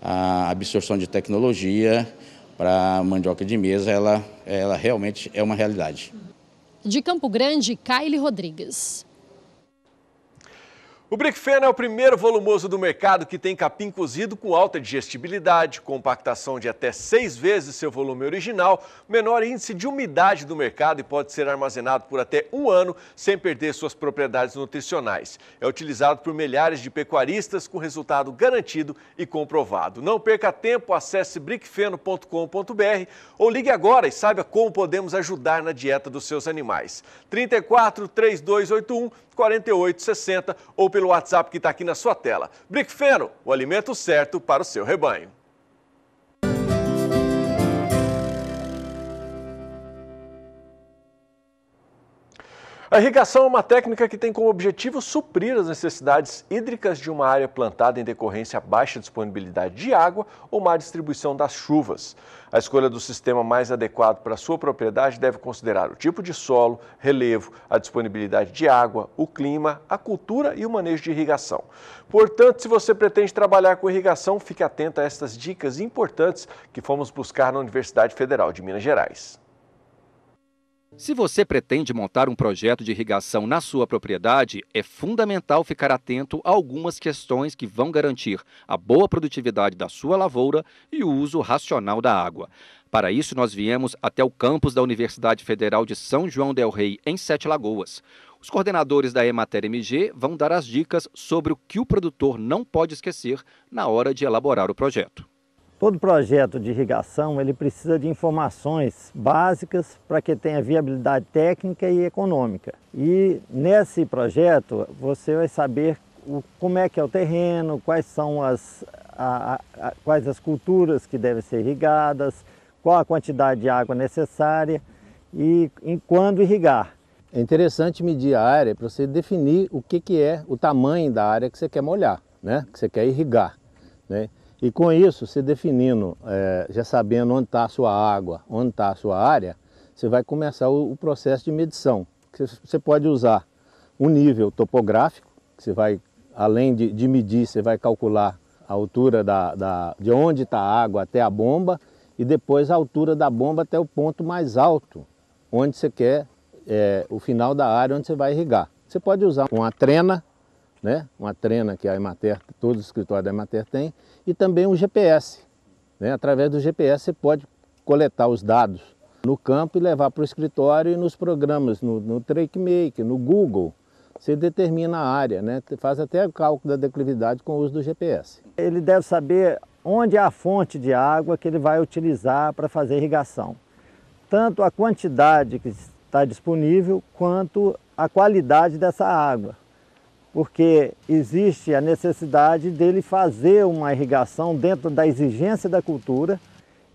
Speaker 23: A absorção de tecnologia para a mandioca de mesa, ela realmente é uma realidade.
Speaker 4: De Campo Grande, Kylie Rodrigues.
Speaker 1: O Brickfeno é o primeiro volumoso do mercado que tem capim cozido com alta digestibilidade, compactação de até 6 vezes seu volume original, menor índice de umidade do mercado e pode ser armazenado por até 1 ano sem perder suas propriedades nutricionais. É utilizado por milhares de pecuaristas com resultado garantido e comprovado. Não perca tempo, acesse brickfeno.com.br ou ligue agora e saiba como podemos ajudar na dieta dos seus animais. 34 3281 4860 ou pelo WhatsApp que está aqui na sua tela. Brickfeno, o alimento certo para o seu rebanho. A irrigação é uma técnica que tem como objetivo suprir as necessidades hídricas de uma área plantada em decorrência à baixa disponibilidade de água ou má distribuição das chuvas. A escolha do sistema mais adequado para a sua propriedade deve considerar o tipo de solo, relevo, a disponibilidade de água, o clima, a cultura e o manejo de irrigação. Portanto, se você pretende trabalhar com irrigação, fique atento a estas dicas importantes que fomos buscar na Universidade Federal de Minas Gerais.
Speaker 3: Se você pretende montar um projeto de irrigação na sua propriedade, é fundamental ficar atento a algumas questões que vão garantir a boa produtividade da sua lavoura e o uso racional da água. Para isso, nós viemos até o campus da Universidade Federal de São João del Rei, em Sete Lagoas. Os coordenadores da Emater MG vão dar as dicas sobre o que o produtor não pode esquecer na hora de elaborar o projeto.
Speaker 5: Todo projeto de irrigação ele precisa de informações básicas para que tenha viabilidade técnica e econômica. E nesse projeto você vai saber como é que é o terreno, quais são quais as culturas que devem ser irrigadas, qual a quantidade de água necessária e quando irrigar.
Speaker 6: É interessante medir a área para você definir o que é o tamanho da área que você quer molhar, né? Que você quer irrigar, né? E com isso, você definindo, já sabendo onde está a sua água, onde está a sua área, você vai começar o processo de medição. Você pode usar um nível topográfico, que você vai, além de medir, você vai calcular a altura de onde está a água até a bomba e depois a altura da bomba até o ponto mais alto, onde você quer o final da área onde você vai irrigar. Você pode usar uma trena, né? Uma trena que a Emater, todos os escritórios da Emater têm, e também um GPS. Né? Através do GPS você pode coletar os dados no campo e levar para o escritório e nos programas, no TrakeMaker, no Google, você determina a área, né? Faz até o cálculo da declividade com o uso do GPS.
Speaker 5: Ele deve saber onde é a fonte de água que ele vai utilizar para fazer irrigação. Tanto a quantidade que está disponível, quanto a qualidade dessa água. Porque existe a necessidade dele fazer uma irrigação dentro da exigência da cultura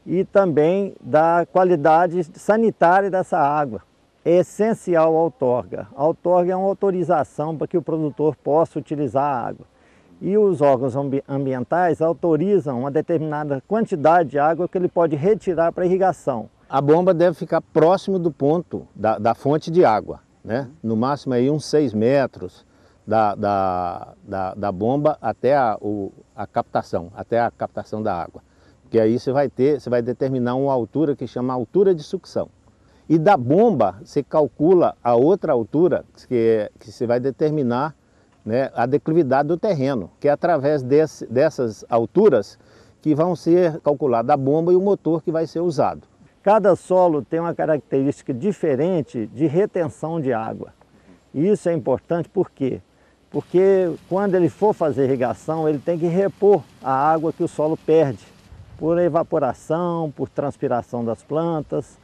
Speaker 5: e também da qualidade sanitária dessa água. É essencial a outorga. A outorga é uma autorização para que o produtor possa utilizar a água. E os órgãos ambientais autorizam uma determinada quantidade de água que ele pode retirar para irrigação.
Speaker 6: A bomba deve ficar próximo do ponto da fonte de água, né? No máximo aí uns 6 metros. Da bomba até a captação da água. Porque aí você vai determinar uma altura que chama altura de sucção. E da bomba você calcula a outra altura que você vai determinar, né, a declividade do terreno, que é através dessas alturas que vão ser calculada a bomba e o motor que vai ser usado.
Speaker 5: Cada solo tem uma característica diferente de retenção de água. E isso é importante por quê? Porque quando ele for fazer irrigação, ele tem que repor a água que o solo perde, por evaporação, por transpiração das plantas,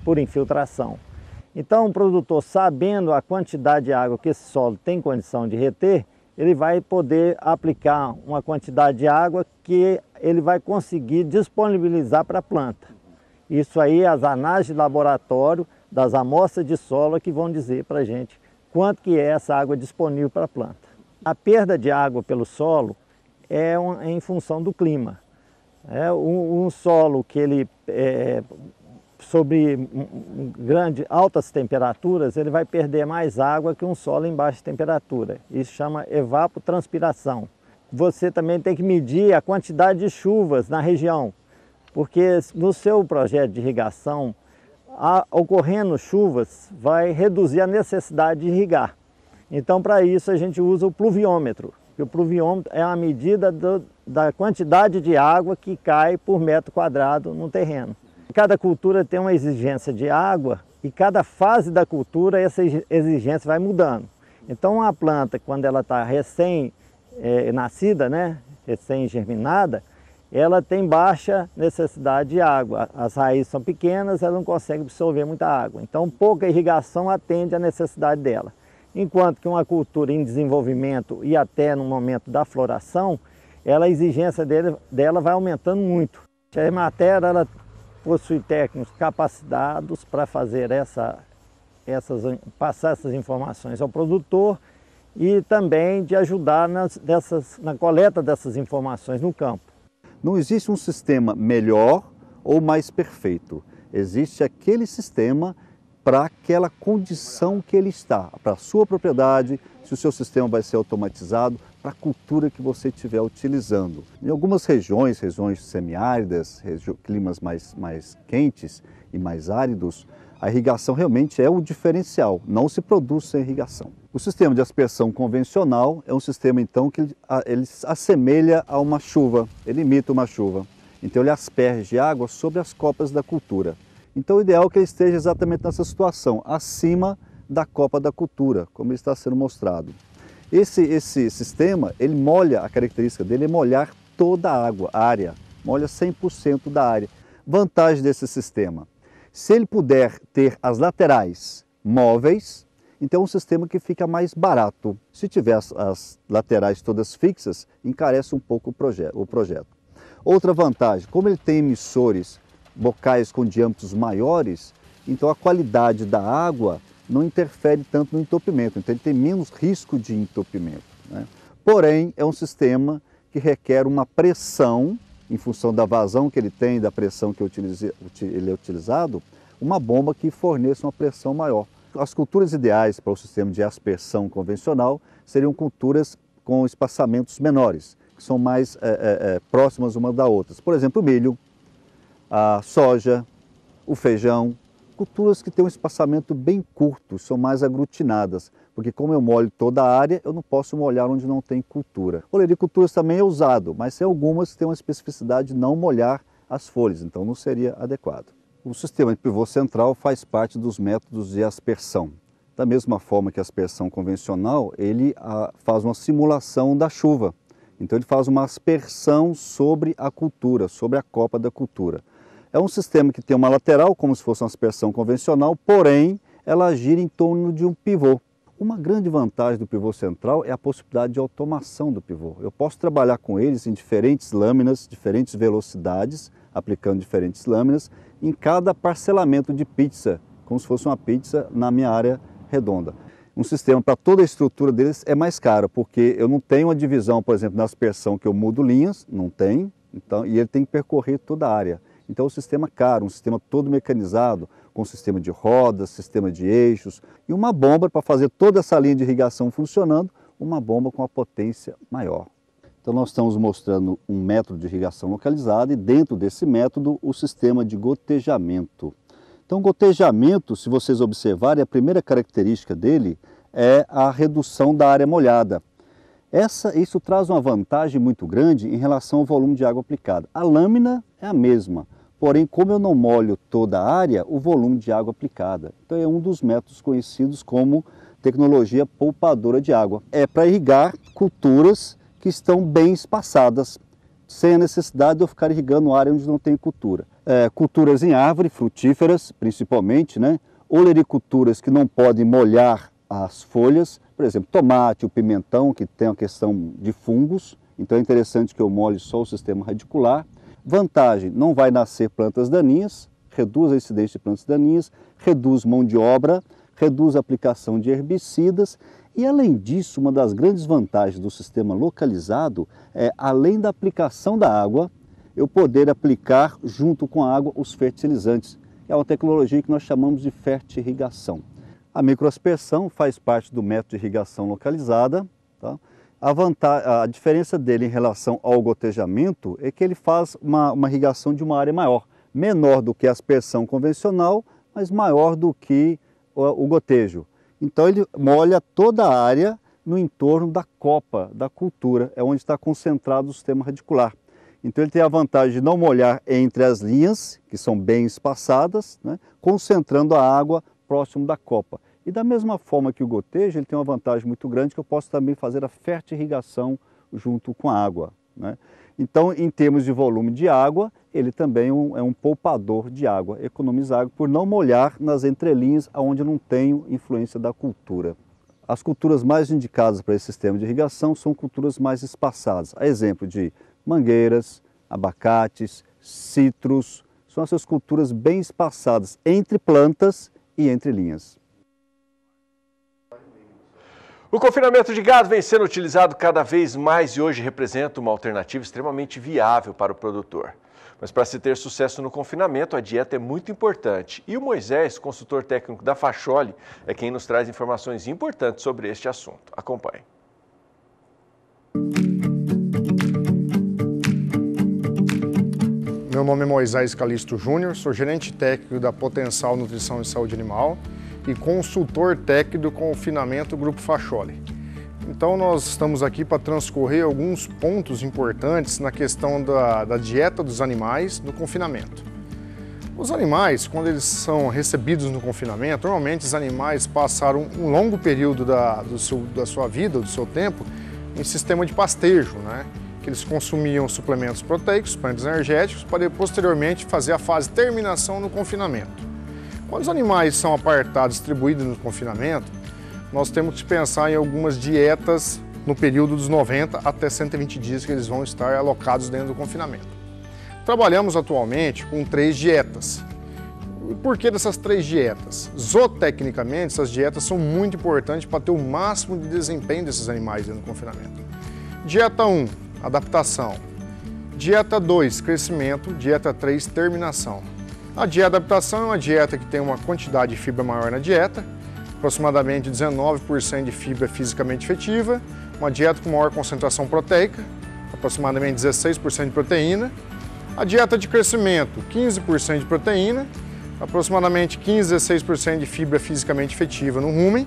Speaker 5: por infiltração. Então, o produtor, sabendo a quantidade de água que esse solo tem condição de reter, ele vai poder aplicar uma quantidade de água que ele vai conseguir disponibilizar para a planta. Isso aí, as análises de laboratório das amostras de solo que vão dizer para a gente quanto que é essa água disponível para a planta. A perda de água pelo solo é em função do clima. Um solo que ele sobre altas temperaturas, ele vai perder mais água que um solo em baixa temperatura. Isso chama evapotranspiração. Você também tem que medir a quantidade de chuvas na região, porque no seu projeto de irrigação, ocorrendo chuvas, vai reduzir a necessidade de irrigar. Então, para isso, a gente usa o pluviômetro. O pluviômetro é a medida da quantidade de água que cai por metro quadrado no terreno. Cada cultura tem uma exigência de água e cada fase da cultura essa exigência vai mudando. Então, uma planta, quando ela está recém-nascida, né, recém-germinada, ela tem baixa necessidade de água. As raízes são pequenas, ela não consegue absorver muita água. Então, pouca irrigação atende à necessidade dela. Enquanto que uma cultura em desenvolvimento e até no momento da floração, a exigência dela vai aumentando muito. A Emater, ela possui técnicos capacitados para fazer passar essas informações ao produtor e também de ajudar na coleta dessas informações no campo.
Speaker 8: Não existe um sistema melhor ou mais perfeito. Existe aquele sistema para aquela condição que ele está, para a sua propriedade, se o seu sistema vai ser automatizado, para a cultura que você estiver utilizando. Em algumas regiões semiáridas, climas mais quentes e mais áridos, a irrigação realmente é o diferencial, não se produz sem irrigação. O sistema de aspersão convencional é um sistema então que ele assemelha a uma chuva, ele imita uma chuva. Então ele asperge água sobre as copas da cultura. Então o ideal é que ele esteja exatamente nessa situação, acima da copa da cultura, como está sendo mostrado. Esse sistema, ele molha, a característica dele é molhar toda a água, a área, molha 100% da área. Vantagem desse sistema, se ele puder ter as laterais móveis, então é um sistema que fica mais barato. Se tiver as laterais todas fixas, encarece um pouco o projeto. Outra vantagem, como ele tem emissores bocais com diâmetros maiores, então a qualidade da água não interfere tanto no entupimento, então ele tem menos risco de entupimento, né? Porém, é um sistema que requer uma pressão, em função da vazão que ele tem, da pressão que ele é utilizado, uma bomba que forneça uma pressão maior. As culturas ideais para o sistema de aspersão convencional seriam culturas com espaçamentos menores, que são mais próximas uma da outra. Por exemplo, o milho, a soja, o feijão, culturas que têm um espaçamento bem curto, são mais aglutinadas, porque como eu molho toda a área, eu não posso molhar onde não tem cultura. Olericulturas também é usado, mas tem algumas que têm uma especificidade de não molhar as folhas, então não seria adequado. O sistema de pivô central faz parte dos métodos de aspersão. Da mesma forma que a aspersão convencional, ele faz uma simulação da chuva. Então ele faz uma aspersão sobre a cultura, sobre a copa da cultura. É um sistema que tem uma lateral, como se fosse uma aspersão convencional, porém ela gira em torno de um pivô. Uma grande vantagem do pivô central é a possibilidade de automação do pivô. Eu posso trabalhar com eles em diferentes lâminas, diferentes velocidades, aplicando diferentes lâminas, em cada parcelamento de pizza, como se fosse uma pizza na minha área redonda. Um sistema para toda a estrutura deles é mais caro, porque eu não tenho uma divisão, por exemplo, na aspersão que eu mudo linhas, não tem, então, e ele tem que percorrer toda a área. Então, o sistema caro, um sistema todo mecanizado, com sistema de rodas, sistema de eixos e uma bomba para fazer toda essa linha de irrigação funcionando, uma bomba com a potência maior. Então, nós estamos mostrando um método de irrigação localizada e dentro desse método o sistema de gotejamento. Então, o gotejamento, se vocês observarem, a primeira característica dele é a redução da área molhada. Isso traz uma vantagem muito grande em relação ao volume de água aplicada. A lâmina é a mesma, porém, como eu não molho toda a área, o volume de água aplicada. Então, é um dos métodos conhecidos como tecnologia poupadora de água. É para irrigar culturas que estão bem espaçadas, sem a necessidade de eu ficar irrigando área onde não tem cultura. Culturas em árvore, frutíferas principalmente, né? Olericulturas que não podem molhar as folhas, por exemplo, tomate, o pimentão, que tem a questão de fungos, então é interessante que eu molhe só o sistema radicular. Vantagem, não vai nascer plantas daninhas, reduz a incidência de plantas daninhas, reduz mão de obra, reduz a aplicação de herbicidas e, além disso, uma das grandes vantagens do sistema localizado é, além da aplicação da água, eu poder aplicar junto com a água os fertilizantes. É uma tecnologia que nós chamamos de fertirrigação. A microaspersão faz parte do método de irrigação localizada. Tá? A diferença dele em relação ao gotejamento é que ele faz uma irrigação de uma área maior, menor do que a aspersão convencional, mas maior do que o gotejo. Então ele molha toda a área no entorno da copa da cultura, é onde está concentrado o sistema radicular. Então ele tem a vantagem de não molhar entre as linhas, que são bem espaçadas, né, concentrando a água próximo da copa. E da mesma forma que o gotejo, ele tem uma vantagem muito grande que eu posso também fazer a fertirrigação junto com a água, né? Então, em termos de volume de água, ele também é um poupador de água, economiza água por não molhar nas entrelinhas onde não tem influência da cultura. As culturas mais indicadas para esse sistema de irrigação são culturas mais espaçadas, a exemplo de mangueiras, abacates, citros, são essas culturas bem espaçadas entre plantas e entre linhas.
Speaker 1: O confinamento de gado vem sendo utilizado cada vez mais e hoje representa uma alternativa extremamente viável para o produtor. Mas para se ter sucesso no confinamento, a dieta é muito importante. E o Moisés, consultor técnico da Facholi, é quem nos traz informações importantes sobre este assunto. Acompanhe.
Speaker 7: Meu nome é Moisés Calisto Júnior, sou gerente técnico da Potencial Nutrição e Saúde Animal e consultor técnico do confinamento Grupo Facholi. Então nós estamos aqui para transcorrer alguns pontos importantes na questão da dieta dos animais no confinamento. Os animais, quando eles são recebidos no confinamento, normalmente os animais passaram um longo período da sua vida, do seu tempo, em sistema de pastejo, né? Que eles consumiam suplementos proteicos, suplementos energéticos, para posteriormente fazer a fase de terminação no confinamento. Quando os animais são apartados, distribuídos no confinamento, nós temos que pensar em algumas dietas no período dos 90 até 120 dias que eles vão estar alocados dentro do confinamento. Trabalhamos atualmente com 3 dietas. E por que dessas 3 dietas? Zootecnicamente, essas dietas são muito importantes para ter o máximo de desempenho desses animais dentro do confinamento. Dieta 1, adaptação. Dieta 2, crescimento. Dieta 3, terminação. A dieta adaptação é uma dieta que tem uma quantidade de fibra maior na dieta, aproximadamente 19% de fibra fisicamente efetiva, uma dieta com maior concentração proteica, aproximadamente 16% de proteína. A dieta de crescimento, 15% de proteína, aproximadamente 15 a 16% de fibra fisicamente efetiva no rumen.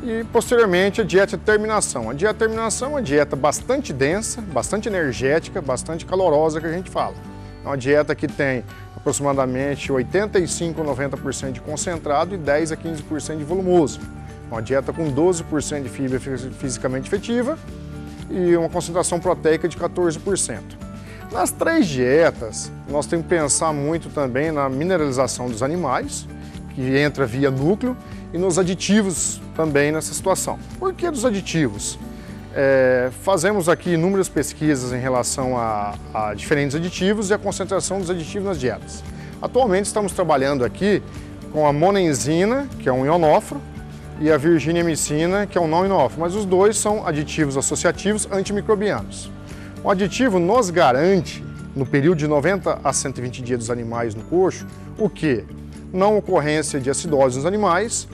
Speaker 7: E, posteriormente, a dieta de terminação. A dieta de terminação é uma dieta bastante densa, bastante energética, bastante calorosa que a gente fala. É uma dieta que tem aproximadamente 85 a 90% de concentrado e 10 a 15% de volumoso. Uma dieta com 12% de fibra fisicamente efetiva e uma concentração proteica de 14%. Nas 3 dietas, nós temos que pensar muito também na mineralização dos animais, que entra via núcleo, e nos aditivos também nessa situação. Por que dos aditivos? Fazemos aqui inúmeras pesquisas em relação a diferentes aditivos e a concentração dos aditivos nas dietas. Atualmente estamos trabalhando aqui com a monenzina, que é um ionóforo, e a virginiamicina, que é um não ionóforo, mas os dois são aditivos associativos antimicrobianos. O aditivo nos garante, no período de 90 a 120 dias dos animais no coxo, o quê? Não ocorrência de acidose nos animais,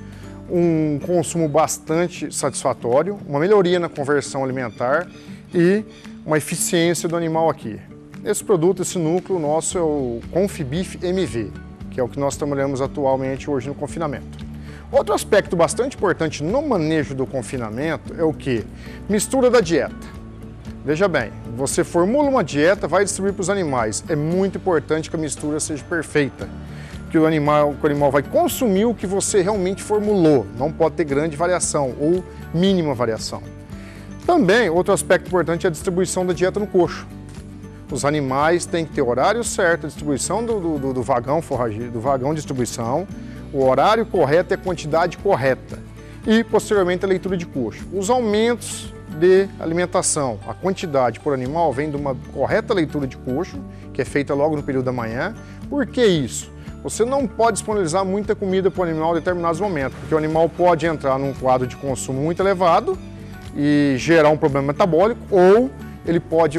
Speaker 7: um consumo bastante satisfatório, uma melhoria na conversão alimentar e uma eficiência do animal aqui. Esse produto, esse núcleo nosso é o Confibif MV, que é o que nós trabalhamos atualmente hoje no confinamento. Outro aspecto bastante importante no manejo do confinamento é o que? Mistura da dieta. Veja bem, você formula uma dieta, vai distribuir para os animais. É muito importante que a mistura seja perfeita. Que o animal vai consumir o que você realmente formulou, não pode ter grande variação ou mínima variação. Também, outro aspecto importante é a distribuição da dieta no coxo. Os animais têm que ter horário certo, a distribuição do vagão forrageiro, do vagão de distribuição, o horário correto e a quantidade correta. E, posteriormente, a leitura de coxo. Os aumentos de alimentação, a quantidade por animal vem de uma correta leitura de coxo, que é feita logo no período da manhã. Por que isso? Você não pode disponibilizar muita comida para o animal em determinados momentos, porque o animal pode entrar num quadro de consumo muito elevado e gerar um problema metabólico, ou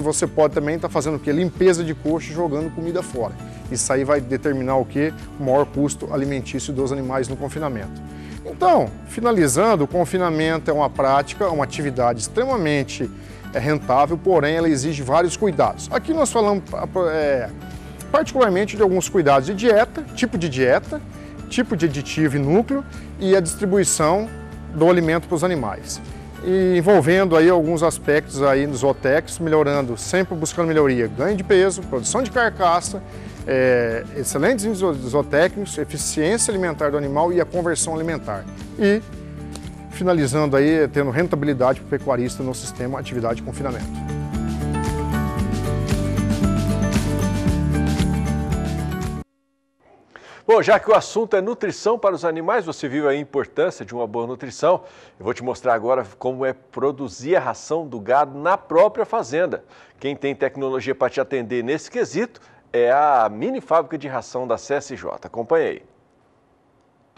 Speaker 7: você pode também estar fazendo o quê? Limpeza de coxo e jogando comida fora. Isso aí vai determinar o quê? O maior custo alimentício dos animais no confinamento. Então, finalizando, o confinamento é uma prática, uma atividade extremamente rentável, porém ela exige vários cuidados. Aqui nós falamos particularmente de alguns cuidados de dieta, tipo de aditivo e núcleo e a distribuição do alimento para os animais. E envolvendo aí alguns aspectos aí nos zootécnicos, melhorando, sempre buscando melhoria, ganho de peso, produção de carcaça, excelentes zootécnicos, eficiência alimentar do animal e a conversão alimentar. E finalizando aí, tendo rentabilidade para o pecuarista no sistema atividade de confinamento.
Speaker 1: Bom, já que o assunto é nutrição para os animais, você viu a importância de uma boa nutrição. Eu vou te mostrar agora como é produzir a ração do gado na própria fazenda. Quem tem tecnologia para te atender nesse quesito é a mini fábrica de ração da CSJ. Acompanhe aí.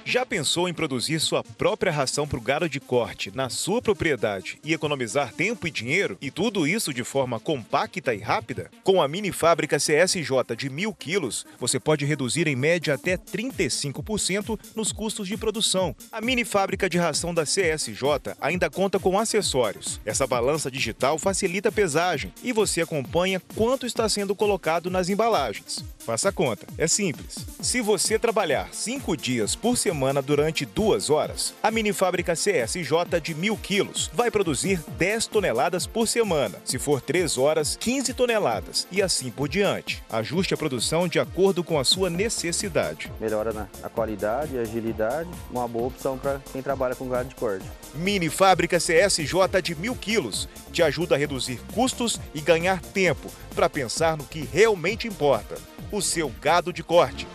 Speaker 9: Já pensou em produzir sua própria ração para o gado de corte na sua propriedade e economizar tempo e dinheiro? E tudo isso de forma compacta e rápida? Com a mini fábrica CSJ de 1.000 quilos, você pode reduzir em média até 35% nos custos de produção. A mini fábrica de ração da CSJ ainda conta com acessórios. Essa balança digital facilita a pesagem e você acompanha quanto está sendo colocado nas embalagens. Faça a conta, é simples. Se você trabalhar 5 dias por semana durante 2 horas, a mini fábrica CSJ de 1.000 quilos vai produzir 10 toneladas por semana. Se for 3 horas, 15 toneladas e assim por diante. Ajuste a produção de acordo com a sua necessidade.
Speaker 10: Melhora a qualidade e agilidade, uma boa opção para quem trabalha com gado de corte.
Speaker 9: Mini fábrica CSJ de 1.000 quilos te ajuda a reduzir custos e ganhar tempo para pensar no que realmente importa: o seu gado de corte.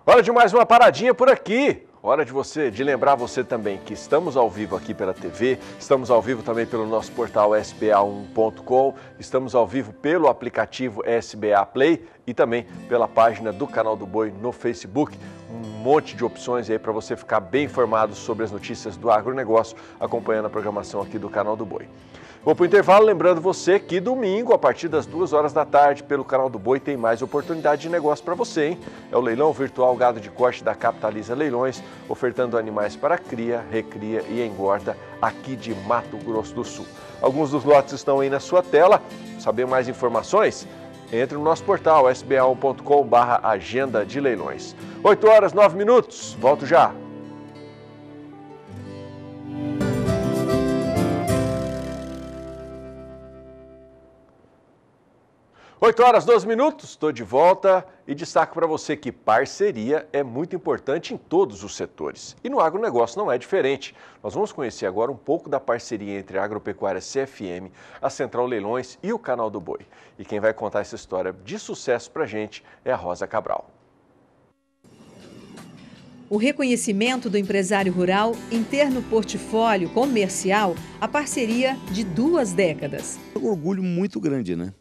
Speaker 1: Hora de mais uma paradinha por aqui. Hora de lembrar você também que estamos ao vivo aqui pela TV, estamos ao vivo também pelo nosso portal sba1.com, estamos ao vivo pelo aplicativo SBA Play e também pela página do Canal do Boi no Facebook. Um monte de opções aí para você ficar bem informado sobre as notícias do agronegócio, acompanhando a programação aqui do Canal do Boi. Vou para o intervalo, lembrando você que domingo, a partir das 2 horas da tarde, pelo Canal do Boi, tem mais oportunidade de negócio para você, hein? É o leilão virtual gado de corte da Capitaliza Leilões, ofertando animais para cria, recria e engorda aqui de Mato Grosso do Sul. Alguns dos lotes estão aí na sua tela. Saber mais informações? Entre no nosso portal sba1.com/agenda de leilões. 8 horas 9 minutos, volto já. 8 horas 12 minutos, estou de volta e destaco para você que parceria é muito importante em todos os setores. E no agronegócio não é diferente. Nós vamos conhecer agora um pouco da parceria entre a Agropecuária CFM, a Central Leilões e o Canal do Boi. E quem vai contar essa história de sucesso para a gente é a Rosa Cabral.
Speaker 11: O reconhecimento do empresário rural em ter no portfólio comercial a parceria de 2 décadas.
Speaker 24: Um orgulho muito grande, né?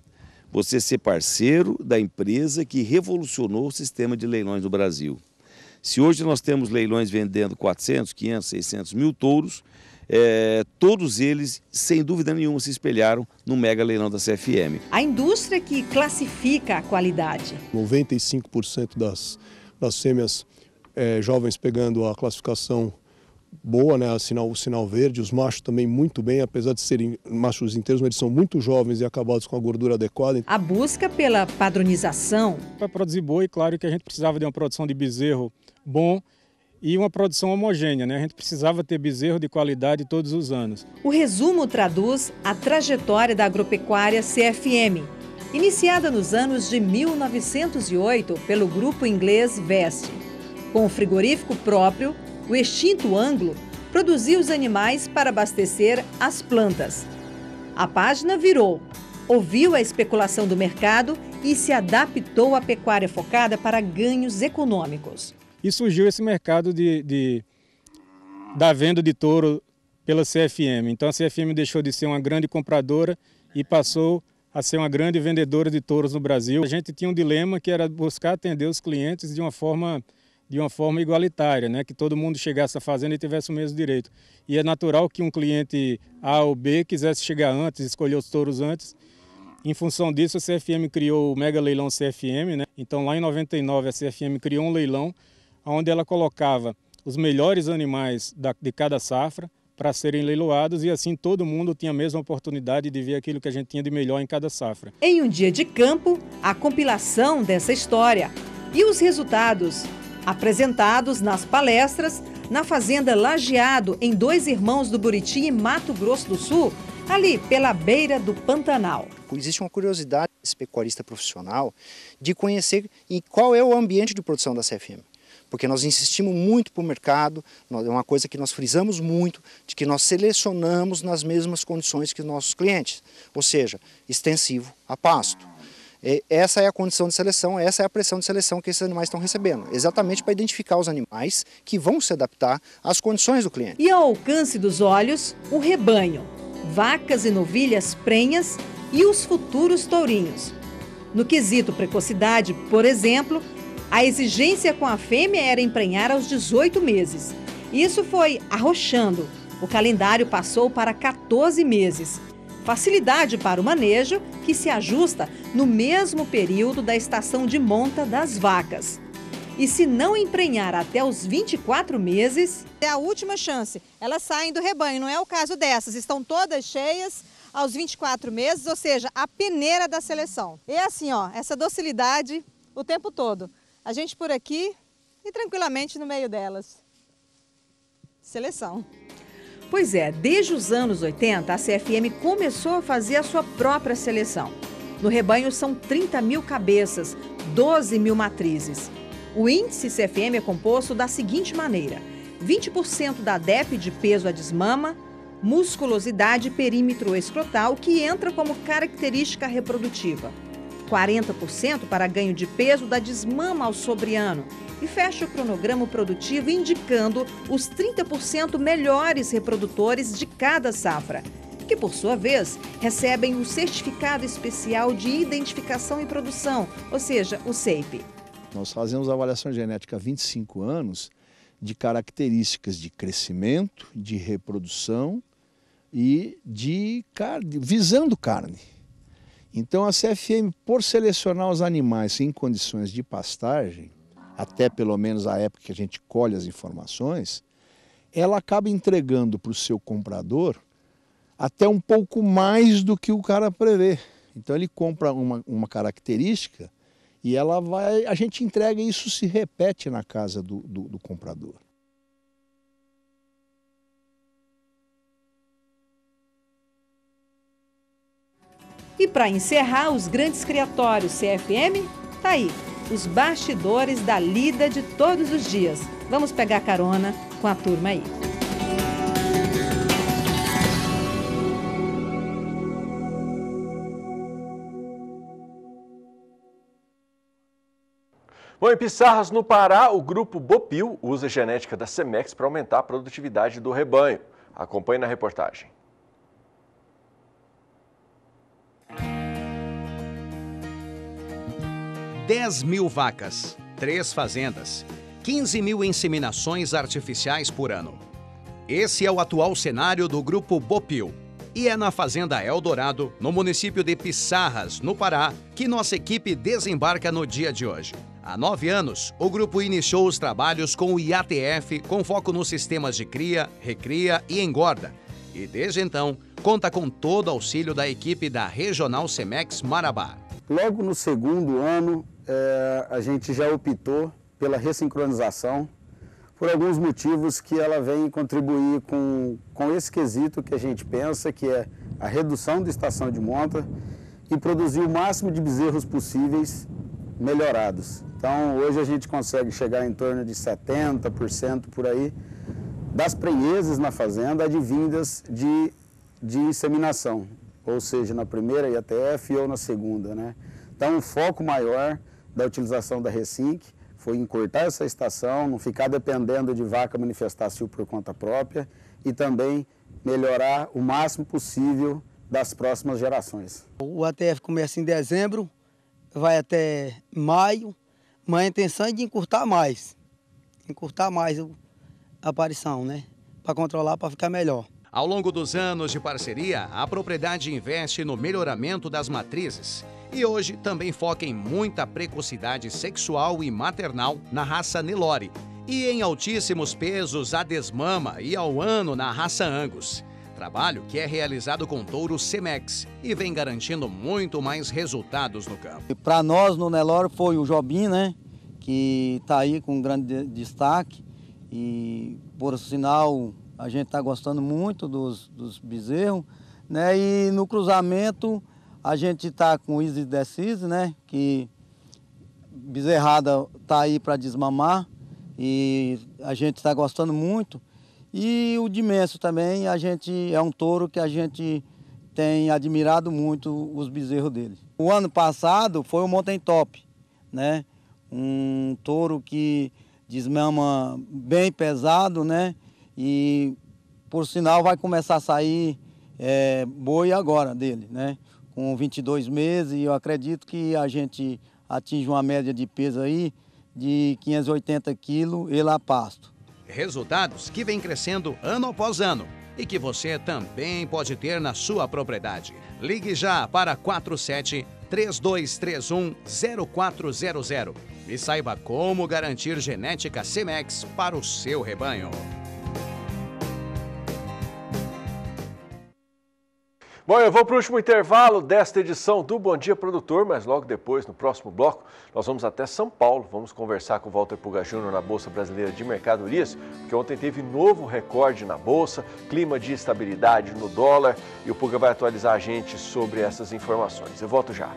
Speaker 24: Você ser parceiro da empresa que revolucionou o sistema de leilões no Brasil. Se hoje nós temos leilões vendendo 400, 500, 600 mil touros, todos eles, sem dúvida nenhuma, se espelharam no mega leilão da CFM.
Speaker 11: A indústria que classifica a qualidade.
Speaker 25: 95% das fêmeas jovens pegando a classificação boa, né, o sinal verde, os machos também muito bem, apesar de serem machos inteiros, mas eles são muito jovens e acabados com a gordura adequada.
Speaker 11: A busca pela padronização.
Speaker 16: Para produzir boi, claro que a gente precisava de uma produção de bezerro bom e uma produção homogênea, né? A gente precisava ter bezerro de qualidade todos os anos.
Speaker 11: O resumo traduz a trajetória da agropecuária CFM, iniciada nos anos de 1908 pelo grupo inglês Veste. Com o frigorífico próprio, o extinto Anglo produzia os animais para abastecer as plantas. A página virou, ouviu a especulação do mercado e se adaptou à pecuária focada para ganhos econômicos.
Speaker 16: E surgiu esse mercado da venda de touro pela CFM. Então a CFM deixou de ser uma grande compradora e passou a ser uma grande vendedora de touros no Brasil. A gente tinha um dilema que era buscar atender os clientes de uma forma igualitária, né? Que todo mundo chegasse à fazenda e tivesse o mesmo direito. E é natural que um cliente A ou B quisesse chegar antes, escolher os touros antes. Em função disso, a CFM criou o Mega Leilão CFM, né? Então, lá em 99, a CFM criou um leilão onde ela colocava os melhores animais de cada safra para serem leiloados e assim todo mundo tinha a mesma oportunidade de ver aquilo que a gente tinha de melhor em cada safra.
Speaker 11: Em um dia de campo, a compilação dessa história e os resultados Apresentados nas palestras, na Fazenda Lajeado, em Dois Irmãos do Buriti, em Mato Grosso do Sul, ali pela beira do Pantanal.
Speaker 12: Existe uma curiosidade desse pecuarista profissional de conhecer qual é o ambiente de produção da CFM. Porque nós insistimos muito para o mercado, é uma coisa que nós frisamos muito, de que nós selecionamos nas mesmas condições que os nossos clientes, ou seja, extensivo a pasto. Essa é a condição de seleção, essa é a pressão de seleção que esses animais estão recebendo, exatamente para identificar os animais que vão se adaptar às condições do cliente.
Speaker 11: E ao alcance dos olhos, o rebanho, vacas e novilhas prenhas e os futuros tourinhos. No quesito precocidade, por exemplo, a exigência com a fêmea era emprenhar aos 18 meses. Isso foi arrochando. O calendário passou para 14 meses. Facilidade para o manejo, que se ajusta no mesmo período da estação de monta das vacas. E se não emprenhar até os 24 meses...
Speaker 13: É a última chance. Elas saem do rebanho, não é o caso dessas. Estão todas cheias aos 24 meses, ou seja, a peneira da seleção. E assim, ó, essa docilidade o tempo todo. A gente por aqui e tranquilamente no meio delas. Seleção.
Speaker 11: Pois é, desde os anos 80, a CFM começou a fazer a sua própria seleção. No rebanho são 30 mil cabeças, 12 mil matrizes. O índice CFM é composto da seguinte maneira: 20% da DEP de peso à desmama, musculosidade e perímetro escrotal, que entra como característica reprodutiva. 40% para ganho de peso da desmama ao sobriano e fecha o cronograma produtivo indicando os 30% melhores reprodutores de cada safra, que por sua vez recebem o Certificado Especial de Identificação e Produção, ou seja, o CEIP.
Speaker 15: Nós fazemos avaliação genética há 25 anos de características de crescimento, de reprodução e de carne, visando carne. Então a CFM, por selecionar os animais em condições de pastagem, até pelo menos a época que a gente colhe as informações, ela acaba entregando para o seu comprador até um pouco mais do que o cara prevê. Então ele compra uma característica e a gente entrega e isso se repete na casa do comprador.
Speaker 11: E para encerrar os grandes criatórios CFM, tá aí, os bastidores da lida de todos os dias. Vamos pegar carona com a turma aí.
Speaker 1: Bom, em Pissarras, no Pará, o grupo Bopil usa a genética da Semex para aumentar a produtividade do rebanho. Acompanhe na reportagem.
Speaker 17: $10.000 vacas, 3 fazendas, 15 mil inseminações artificiais por ano. Esse é o atual cenário do grupo Bopil. E é na Fazenda Eldorado, no município de Pissarras, no Pará, que nossa equipe desembarca no dia de hoje. Há 9 anos, o grupo iniciou os trabalhos com o IATF, com foco nos sistemas de cria, recria e engorda. E desde então, conta com todo o auxílio da equipe da Regional Semex Marabá.
Speaker 18: Logo no segundo ano, a gente já optou pela ressincronização, por alguns motivos que ela vem contribuir com esse quesito que a gente pensa, que é a redução da estação de monta e produzir o máximo de bezerros possíveis melhorados. Então, hoje a gente consegue chegar em torno de 70% por aí das prenheses na fazenda advindas de inseminação, ou seja, na primeira IATF ou na segunda, né? Então, o foco maior da utilização da Resync foi encurtar essa estação, não ficar dependendo de vaca manifestar cio por conta própria e também melhorar o máximo possível das próximas gerações.
Speaker 26: O ATF começa em dezembro, vai até maio, mas a intenção é de encurtar mais a aparição, né? Para controlar, para ficar melhor.
Speaker 17: Ao longo dos anos de parceria, a propriedade investe no melhoramento das matrizes e hoje também foca em muita precocidade sexual e maternal na raça Nelore e em altíssimos pesos a desmama e ao ano na raça Angus. Trabalho que é realizado com touro Semex e vem garantindo muito mais resultados no campo.
Speaker 26: Para nós no Nelore foi o Jobim, né? que está aí com um grande destaque e, por sinal, a gente está gostando muito dos bezerros, né? E no cruzamento a gente está com o Easy Decise, né? Que bezerrada está aí para desmamar e a gente está gostando muito. E o Dimenso também, é um touro que a gente tem admirado muito os bezerros dele. O ano passado foi o Mountain Top, né? Um touro que desmama bem pesado, né? E por sinal vai começar a sair boi agora dele, né? Com 22 meses, e eu acredito que a gente atinge uma média de peso aí de 580 quilos ele a pasto.
Speaker 17: Resultados que vêm crescendo ano após ano e que você também pode ter na sua propriedade. Ligue já para 47-3231-0400 e saiba como garantir genética Cemex para o seu rebanho.
Speaker 1: Bom, eu vou para o último intervalo desta edição do Bom Dia Produtor, mas logo depois, no próximo bloco, nós vamos até São Paulo. Vamos conversar com o Walter Puga Júnior na Bolsa Brasileira de Mercadorias, que ontem teve novo recorde na Bolsa, clima de estabilidade no dólar, e o Puga vai atualizar a gente sobre essas informações. Eu volto já.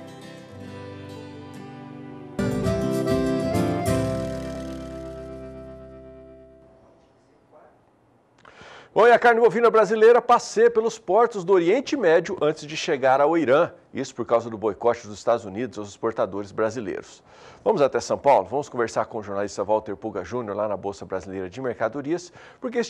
Speaker 1: Bom, e a carne bovina brasileira passeia pelos portos do Oriente Médio antes de chegar ao Irã. Isso por causa do boicote dos Estados Unidos aos exportadores brasileiros. Vamos até São Paulo, vamos conversar com o jornalista Walter Puga Júnior lá na Bolsa Brasileira de Mercadorias, porque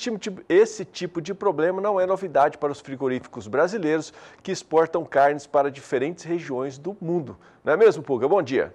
Speaker 1: esse tipo de problema não é novidade para os frigoríficos brasileiros que exportam carnes para diferentes regiões do mundo. Não é mesmo, Puga? Bom dia.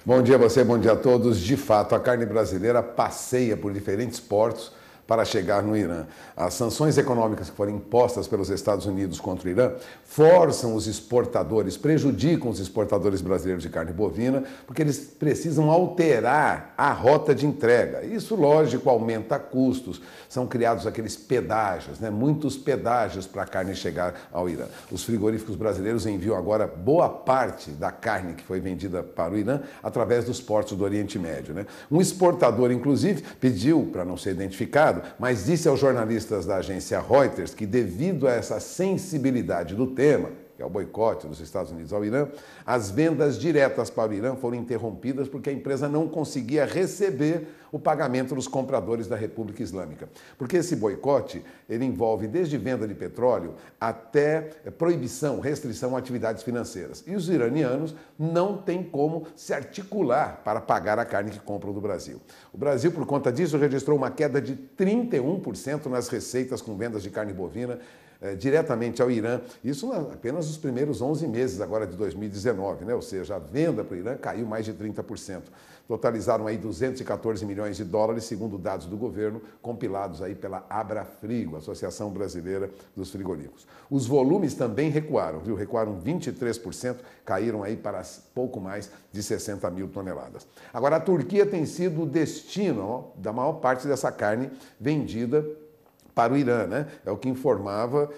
Speaker 2: Bom dia a você, bom dia a todos. De fato, a carne brasileira passeia por diferentes portos para chegar no Irã. As sanções econômicas que foram impostas pelos Estados Unidos contra o Irã forçam os exportadores, prejudicam os exportadores brasileiros de carne bovina, porque eles precisam alterar a rota de entrega. Isso, lógico, aumenta custos. São criados aqueles pedágios, né? Muitos pedágios para a carne chegar ao Irã. Os frigoríficos brasileiros enviam agora boa parte da carne que foi vendida para o Irã através dos portos do Oriente Médio, né? Um exportador, inclusive, pediu para não ser identificado, mas disse aos jornalistas da agência Reuters que, devido a essa sensibilidade do tema, que é o boicote dos Estados Unidos ao Irã, as vendas diretas para o Irã foram interrompidas porque a empresa não conseguia receber o pagamento dos compradores da República Islâmica. Porque esse boicote, ele envolve desde venda de petróleo até proibição, restrição a atividades financeiras. E os iranianos não têm como se articular para pagar a carne que compram do Brasil. O Brasil, por conta disso, registrou uma queda de 31% nas receitas com vendas de carne bovina diretamente ao Irã, isso apenas nos primeiros 11 meses agora de 2019, né? Ou seja, a venda para o Irã caiu mais de 30%. Totalizaram aí 214 milhões de dólares, segundo dados do governo, compilados aí pela Abrafrigo, Associação Brasileira dos Frigoríficos. Os volumes também recuaram, viu? Recuaram 23%, caíram aí para pouco mais de 60 mil toneladas. Agora, a Turquia tem sido o destino da maior parte dessa carne vendida para o Irã, né? É o que informava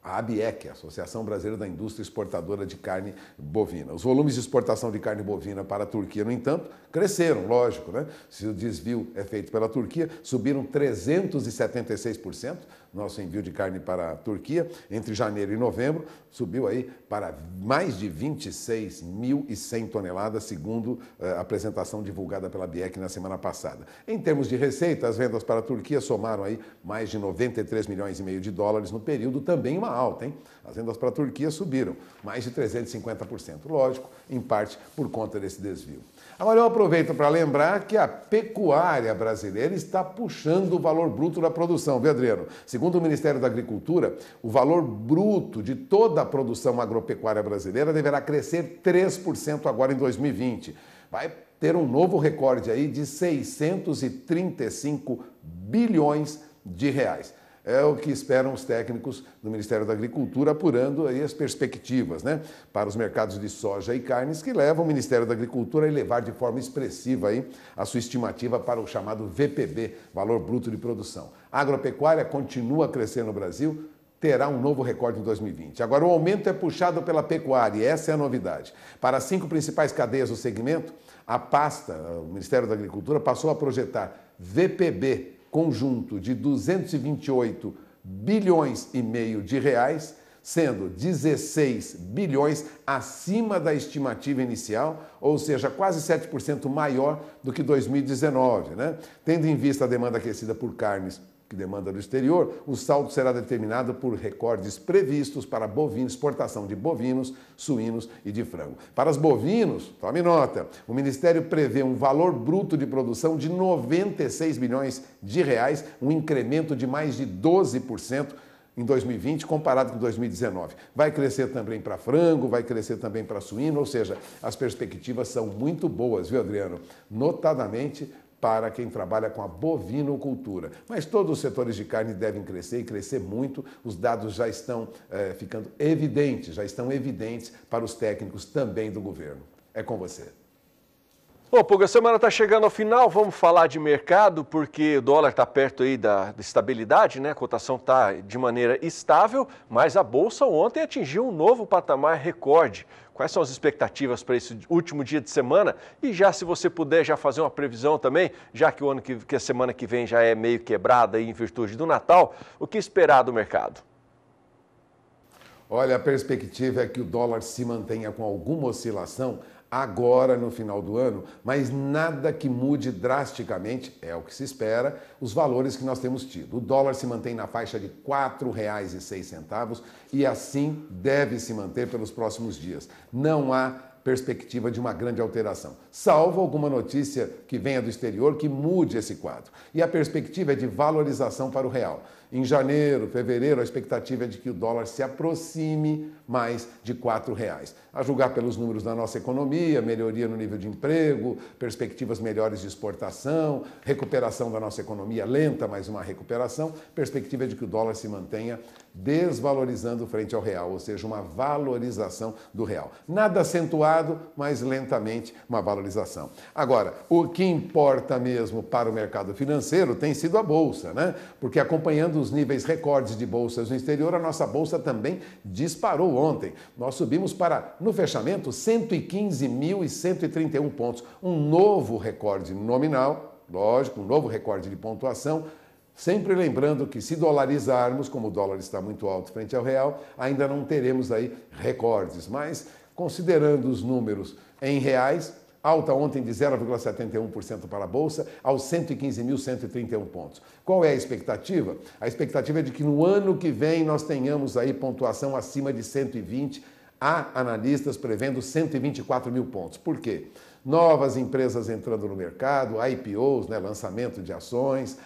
Speaker 2: a ABEC, a Associação Brasileira da Indústria Exportadora de Carne Bovina. Os volumes de exportação de carne bovina para a Turquia, no entanto, cresceram, lógico, né? Se o desvio é feito pela Turquia, subiram 376%. Nosso envio de carne para a Turquia, entre janeiro e novembro, subiu aí para mais de 26.100 toneladas, segundo a apresentação divulgada pela ABEC na semana passada. Em termos de receita, as vendas para a Turquia somaram aí mais de 93 milhões e meio de dólares no período, também uma alta, hein? As vendas para a Turquia subiram mais de 350%, lógico, em parte por conta desse desvio. Agora eu aproveito para lembrar que a pecuária brasileira está puxando o valor bruto da produção, viu, Adriano? Segundo o Ministério da Agricultura, o valor bruto de toda a produção agropecuária brasileira deverá crescer 3% agora em 2020. Vai ter um novo recorde aí de 635 bilhões de reais. É o que esperam os técnicos do Ministério da Agricultura, apurando aí as perspectivas, né, para os mercados de soja e carnes, que levam o Ministério da Agricultura a elevar de forma expressiva aí a sua estimativa para o chamado VPB, Valor Bruto de Produção. A agropecuária continua a crescer no Brasil terá um novo recorde em 2020. Agora, o aumento é puxado pela pecuária, e essa é a novidade. Para as 5 principais cadeias do segmento, a pasta, o Ministério da Agricultura, passou a projetar VPB conjunto de 228 bilhões e meio de reais, sendo 16 bilhões acima da estimativa inicial, ou seja, quase 7% maior do que 2019, né? Tendo em vista a demanda aquecida por carnes, que demanda do exterior, o saldo será determinado por recordes previstos para bovinos, exportação de bovinos, suínos e de frango. Para os bovinos, tome nota, o Ministério prevê um valor bruto de produção de 96 bilhões de reais, um incremento de mais de 12% em 2020 comparado com 2019. Vai crescer também para frango, vai crescer também para suíno, ou seja, as perspectivas são muito boas, viu, Adriano? Notadamente para quem trabalha com a bovinocultura. Mas todos os setores de carne devem crescer e crescer muito. Os dados já estão ficando evidentes, para os técnicos também do governo. É com você.
Speaker 1: Bom, Puga, a semana está chegando ao final, vamos falar de mercado, porque o dólar está perto aí da estabilidade, né? A cotação está de maneira estável, mas a Bolsa ontem atingiu um novo patamar recorde. Quais são as expectativas para esse último dia de semana? E já, se você puder, já fazer uma previsão também, já que a semana que vem já é meio quebrada aí em virtude do Natal, o que esperar do mercado?
Speaker 2: Olha, a perspectiva é que o dólar se mantenha com alguma oscilação agora no final do ano, mas nada que mude drasticamente, é o que se espera, os valores que nós temos tido. O dólar se mantém na faixa de R$ 4,06 e assim deve se manter pelos próximos dias. Não há perspectiva de uma grande alteração, salvo alguma notícia que venha do exterior que mude esse quadro. E a perspectiva é de valorização para o real. Em janeiro, fevereiro, a expectativa é de que o dólar se aproxime mais de R$ 4,00. A julgar pelos números da nossa economia, melhoria no nível de emprego, perspectivas melhores de exportação, recuperação da nossa economia lenta, mas uma recuperação, perspectiva é de que o dólar se mantenha desvalorizando frente ao real, ou seja, uma valorização do real. Nada acentuado, mas lentamente uma valorização. Agora, o que importa mesmo para o mercado financeiro tem sido a Bolsa, né? Porque acompanhando os níveis recordes de bolsas no exterior, a nossa Bolsa também disparou ontem. Nós subimos para, no fechamento, 115.131 pontos, um novo recorde nominal, lógico, um novo recorde de pontuação. Sempre lembrando que se dolarizarmos, como o dólar está muito alto frente ao real, ainda não teremos aí recordes. Mas, considerando os números em reais, alta ontem de 0,71% para a Bolsa, aos 115.131 pontos. Qual é a expectativa? A expectativa é de que no ano que vem nós tenhamos aí pontuação acima de 120. Há analistas prevendo 124 mil pontos. Por quê? Novas empresas entrando no mercado, IPOs, né, lançamento de ações,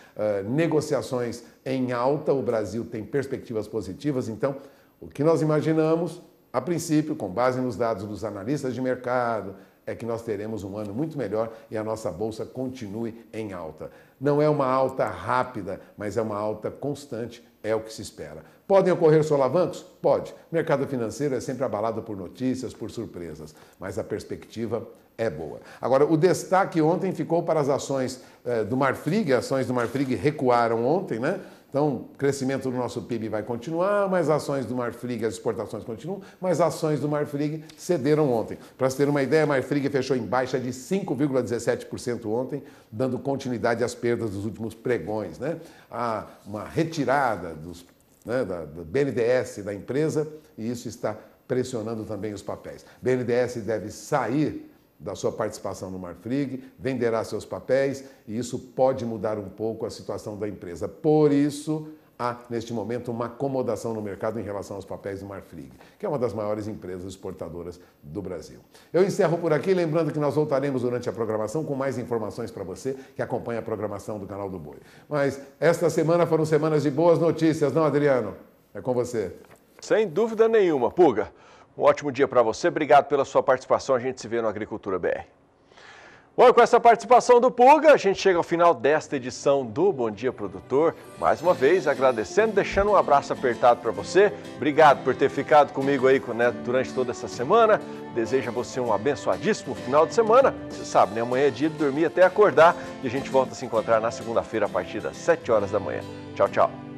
Speaker 2: negociações em alta. O Brasil tem perspectivas positivas. Então, o que nós imaginamos, a princípio, com base nos dados dos analistas de mercado, é que nós teremos um ano muito melhor e a nossa Bolsa continue em alta. Não é uma alta rápida, mas é uma alta constante, é o que se espera. Podem ocorrer solavancos? Pode. O mercado financeiro é sempre abalado por notícias, por surpresas, mas a perspectiva é boa. Agora, o destaque ontem ficou para as ações do Marfrig. As ações do Marfrig recuaram ontem, né? Então, o crescimento do nosso PIB vai continuar, mas ações do Marfrig, as exportações continuam, mas ações do Marfrig cederam ontem. Para se ter uma ideia, a Marfrig fechou em baixa de 5,17% ontem, dando continuidade às perdas dos últimos pregões, né? Há uma retirada do BNDES da empresa e isso está pressionando também os papéis. BNDES deve sair da sua participação no Marfrig, venderá seus papéis e isso pode mudar um pouco a situação da empresa. Por isso, há, neste momento, uma acomodação no mercado em relação aos papéis do Marfrig, que é uma das maiores empresas exportadoras do Brasil. Eu encerro por aqui, lembrando que nós voltaremos durante a programação com mais informações para você que acompanha a programação do Canal do Boi. Mas esta semana foram semanas de boas notícias, não, Adriano? É com você.
Speaker 1: Sem dúvida nenhuma, Puga. Um ótimo dia para você, obrigado pela sua participação, a gente se vê no Agricultura BR. Bom, com essa participação do Puga, a gente chega ao final desta edição do Bom Dia Produtor. Mais uma vez, agradecendo, deixando um abraço apertado para você. Obrigado por ter ficado comigo aí durante toda essa semana. Desejo a você um abençoadíssimo final de semana. Você sabe, né? Amanhã é dia de dormir até acordar e a gente volta a se encontrar na segunda-feira a partir das 7 horas da manhã. Tchau, tchau.